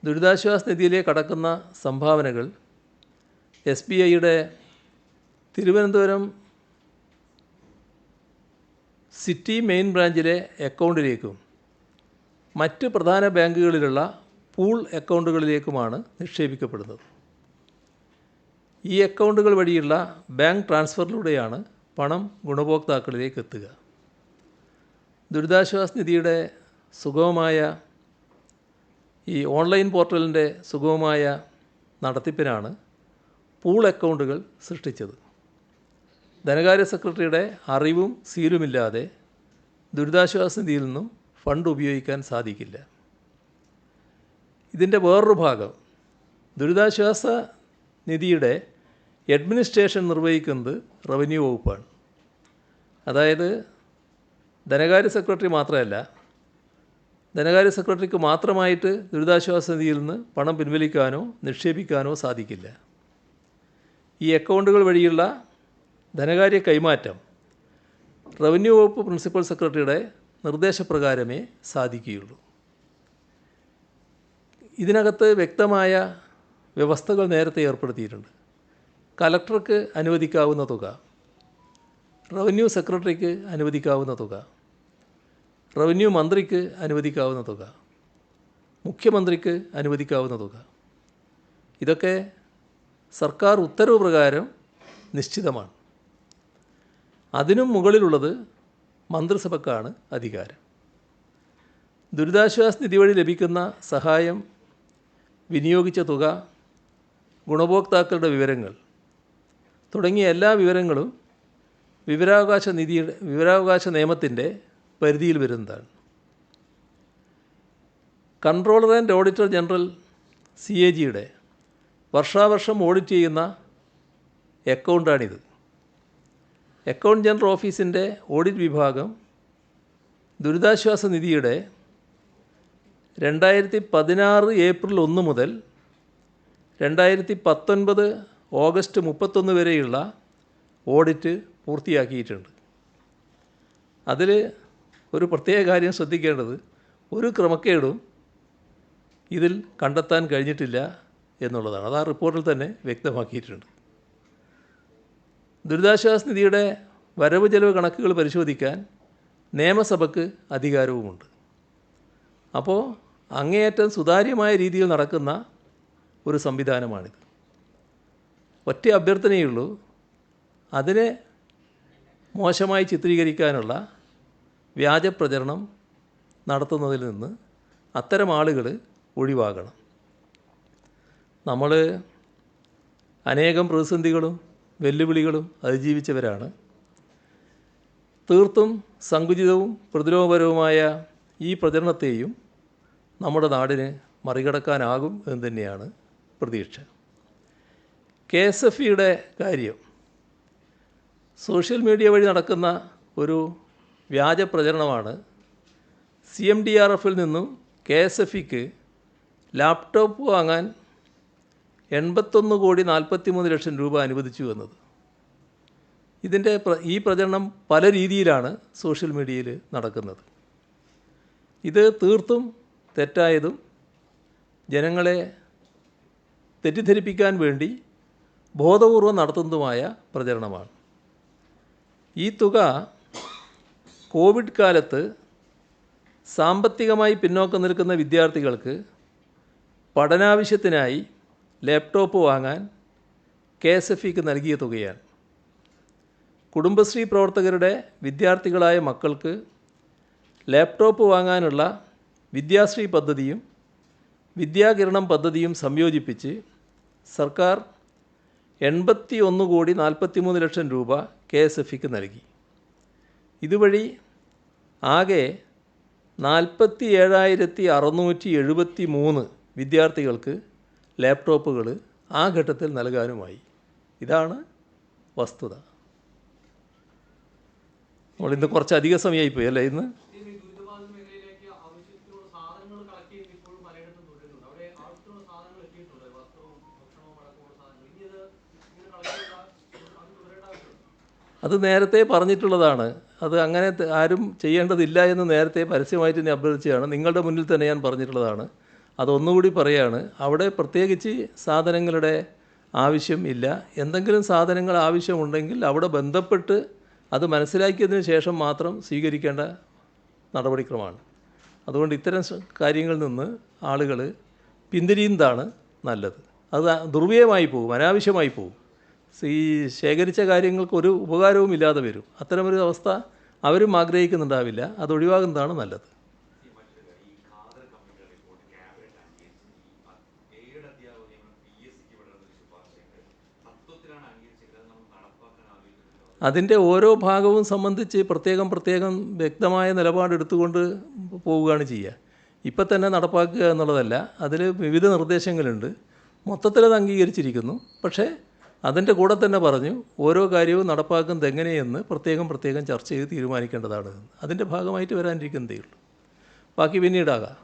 ദുരിതാശ്വാസ നിധിയിലേക്ക് കടക്കുന്ന സംഭാവനകൾ SBIയുടെ തിരുവനന്തപുരം സിറ്റി മെയിൻ ബ്രാഞ്ചിലെ അക്കൗണ്ടിലേക്കും മറ്റ് പ്രധാന ബാങ്കുകളിലുള്ള പൂൾ അക്കൗണ്ടുകളിലേക്കുമാണ് നിക്ഷേപിക്കപ്പെടുന്നത്. ഈ അക്കൗണ്ടുകൾ വഴിയുള്ള ബാങ്ക് ട്രാൻസ്ഫറിലൂടെയാണ് പണം ഗുണഭോക്താക്കളിലേക്ക് എത്തുക. ദുരിതാശ്വാസ നിധിയുടെ സുഗമമായ ഈ ഓൺലൈൻ പോർട്ടലിൻ്റെ സുഗമമായ നടത്തിപ്പിനാണ് പൂൾ അക്കൗണ്ടുകൾ സൃഷ്ടിച്ചത്. ധനകാര്യ സെക്രട്ടറിയുടെ അറിവും സീലുമില്ലാതെ ദുരിതാശ്വാസ നിധിയിൽ നിന്നും ഫണ്ട് ഉപയോഗിക്കാൻ സാധിക്കില്ല. ഇതിൻ്റെ വേറൊരു ഭാഗം, ദുരിതാശ്വാസ നിധിയുടെ അഡ്മിനിസ്ട്രേഷൻ നിർവഹിക്കുന്നത് റവന്യൂ വകുപ്പാണ്. അതായത് ധനകാര്യ സെക്രട്ടറി മാത്രമല്ല, ധനകാര്യ സെക്രട്ടറിക്ക് മാത്രമായിട്ട് ദുരിതാശ്വാസ നിധിയിൽ നിന്ന് പണം പിൻവലിക്കാനോ നിക്ഷേപിക്കാനോ സാധിക്കില്ല. ഈ അക്കൗണ്ടുകൾ വഴിയുള്ള ധനകാര്യ കൈമാറ്റം റവന്യൂ വകുപ്പ് പ്രിൻസിപ്പൽ സെക്രട്ടറിയുടെ നിർദ്ദേശപ്രകാരമേ സാധിക്കുകയുള്ളൂ. ഇതിനകത്ത് വ്യക്തമായ വ്യവസ്ഥകൾ നേരത്തെ ഏർപ്പെടുത്തിയിട്ടുണ്ട്. കലക്ടർക്ക് അനുവദിക്കാവുന്ന തുക, റവന്യൂ സെക്രട്ടറിക്ക് അനുവദിക്കാവുന്ന തുക, റവന്യൂ മന്ത്രിക്ക് അനുവദിക്കാവുന്ന തുക, മുഖ്യമന്ത്രിക്ക് അനുവദിക്കാവുന്ന തുക, ഇതൊക്കെ സർക്കാർ ഉത്തരവ് പ്രകാരം നിശ്ചിതമാണ്. അതിനും മുകളിലുള്ളത് മന്ത്രിസഭക്കാണ് അധികാരം. ദുരിതാശ്വാസ നിധി വഴി ലഭിക്കുന്ന സഹായം, വിനിയോഗിച്ച തുക, ഗുണഭോക്താക്കളുടെ വിവരങ്ങൾ തുടങ്ങിയ എല്ലാ വിവരങ്ങളും വിവരാവകാശ നിയമത്തിൻ്റെ പരിധിയിൽ വരുന്നതാണ്. കൺട്രോളർ ആൻഡ് ഓഡിറ്റർ ജനറൽ CAGയുടെ വർഷാവർഷം ഓഡിറ്റ് ചെയ്യുന്ന അക്കൗണ്ടാണിത്. അക്കൗണ്ട് ജനറൽ ഓഫീസിൻ്റെ ഓഡിറ്റ് വിഭാഗം ദുരിതാശ്വാസ നിധിയുടെ 2016 ഏപ്രിൽ 1 മുതൽ 2019 ഓഗസ്റ്റ് 31 വരെയുള്ള ഓഡിറ്റ് പൂർത്തിയാക്കിയിട്ടുണ്ട്. അതിൽ ഒരു പ്രത്യേക കാര്യം ശ്രദ്ധിക്കേണ്ടത്, ഒരു ക്രമക്കേടും ഇതിൽ കണ്ടെത്താൻ കഴിഞ്ഞിട്ടില്ല എന്നുള്ളതാണ്. അത് ആ റിപ്പോർട്ടിൽ തന്നെ വ്യക്തമാക്കിയിട്ടുണ്ട്. ദുരിതാശ്വാസ നിധിയുടെ വരവ് ചെലവ് കണക്കുകൾ പരിശോധിക്കാൻ നിയമസഭയ്ക്ക് അധികാരവുമുണ്ട്. അപ്പോൾ അങ്ങേയറ്റം സുതാര്യമായ രീതിയിൽ നടക്കുന്ന ഒരു സംവിധാനമാണിത്. ഒറ്റ അഭ്യർത്ഥനയുള്ളൂ, അതിനെ മോശമായി ചിത്രീകരിക്കാനുള്ള വ്യാജപ്രചരണം നടത്തുന്നതിൽ നിന്ന് അത്തരം ആളുകൾ ഒഴിവാകണം. നമ്മൾ അനേകം പ്രതിസന്ധികളും വെല്ലുവിളികളും അതിജീവിച്ചവരാണ്. തീർത്തും സങ്കുചിതവും പ്രതിലോമപരവുമായ ഈ പ്രചരണത്തെയും നമ്മുടെ നാടിന് മറികടക്കാനാകും എന്ന് തന്നെയാണ് പ്രതീക്ഷ. KSFEയുടെ കാര്യം സോഷ്യൽ മീഡിയ വഴി നടക്കുന്ന ഒരു വ്യാജ പ്രചരണമാണ്. CMDRFൽ നിന്നും KSFEക്ക് ലാപ്ടോപ്പ് വാങ്ങാൻ 81,43,00,000 രൂപ അനുവദിച്ചു എന്നത്. ഈ പ്രചരണം പല രീതിയിലാണ് സോഷ്യൽ മീഡിയയിൽ നടക്കുന്നത്. ഇത് തീർത്തും തെറ്റായതും ജനങ്ങളെ തെറ്റിദ്ധരിപ്പിക്കാൻ വേണ്ടി ബോധപൂർവം നടത്തുന്നതുമായ പ്രചരണമാണ്. ഈ തുക കോവിഡ് കാലത്ത് സാമ്പത്തികമായി പിന്നോക്കം നിൽക്കുന്ന വിദ്യാർത്ഥികൾക്ക് പഠനാവശ്യത്തിനായി ലാപ്ടോപ്പ് വാങ്ങാൻ KSFEക്ക് നൽകിയ തുകയാണ്. കുടുംബശ്രീ പ്രവർത്തകരുടെ വിദ്യാർത്ഥികളായ മക്കൾക്ക് ലാപ്ടോപ്പ് വാങ്ങാനുള്ള വിദ്യാശ്രീ പദ്ധതിയും വിദ്യാകിരണം പദ്ധതിയും സംയോജിപ്പിച്ച് സർക്കാർ 81,43,00,000 രൂപ KSFEക്ക് നൽകി. ഇതുവഴി ആകെ 47,673 വിദ്യാർത്ഥികൾക്ക് ലാപ്ടോപ്പുകൾ ആ ഘട്ടത്തിൽ നൽകാനുമായി. ഇതാണ് വസ്തുത. നമ്മളിന്ന് കുറച്ചധികം സമയമായിപ്പോയി അല്ലേ ഇന്ന്? അത് നേരത്തെ പറഞ്ഞിട്ടുള്ളതാണ്. അത് അങ്ങനെ ആരും ചെയ്യേണ്ടതില്ല എന്ന് നേരത്തെ പരസ്യമായിട്ട് തന്നെ അഭ്യർത്ഥിച്ചതാണ്. നിങ്ങളുടെ മുന്നിൽ തന്നെ ഞാൻ പറഞ്ഞിട്ടുള്ളതാണ്. അതൊന്നുകൂടി പറയുകയാണ്. അവിടെ പ്രത്യേകിച്ച് സാധനങ്ങളുടെ ആവശ്യം ഇല്ല. എന്തെങ്കിലും സാധനങ്ങൾ ആവശ്യമുണ്ടെങ്കിൽ അവിടെ ബന്ധപ്പെട്ട് അത് മനസ്സിലാക്കിയതിന് ശേഷം മാത്രം സ്വീകരിക്കേണ്ട നടപടിക്രമമാണ്. അതുകൊണ്ട് ഇത്തരം കാര്യങ്ങളിൽ നിന്ന് ആളുകൾ പിന്തിരിയുന്നതാണ് നല്ലത്. അത് ദുർവ്യയമായി പോകും, അനാവശ്യമായി പോകും. ഈ ശേഖരിച്ച കാര്യങ്ങൾക്ക് ഒരു ഉപകാരവും ഇല്ലാതെ വരും. അത്തരമൊരു അവസ്ഥ അവരും ആഗ്രഹിക്കുന്നുണ്ടാവില്ല. അത് ഒഴിവാകുന്നതാണ് നല്ലത്. അതിൻ്റെ ഓരോ ഭാഗവും സംബന്ധിച്ച് പ്രത്യേകം വ്യക്തമായ നിലപാടെടുത്തുകൊണ്ട് പോവുകയാണ് ചെയ്യുക. ഇപ്പം തന്നെ നടപ്പാക്കുക എന്നുള്ളതല്ല, അതിൽ വിവിധ നിർദ്ദേശങ്ങളുണ്ട്. മൊത്തത്തിലത് അംഗീകരിച്ചിരിക്കുന്നു. പക്ഷേ അതിൻ്റെ കൂടെ തന്നെ പറഞ്ഞു ഓരോ കാര്യവും നടപ്പാക്കുന്നത് എങ്ങനെയെന്ന് പ്രത്യേകം ചർച്ച ചെയ്ത് തീരുമാനിക്കേണ്ടതാണ്. അതിൻ്റെ ഭാഗമായിട്ട് വരാനിരിക്കുന്നതേ ഉള്ളൂ. ബാക്കി പിന്നീടാകാം.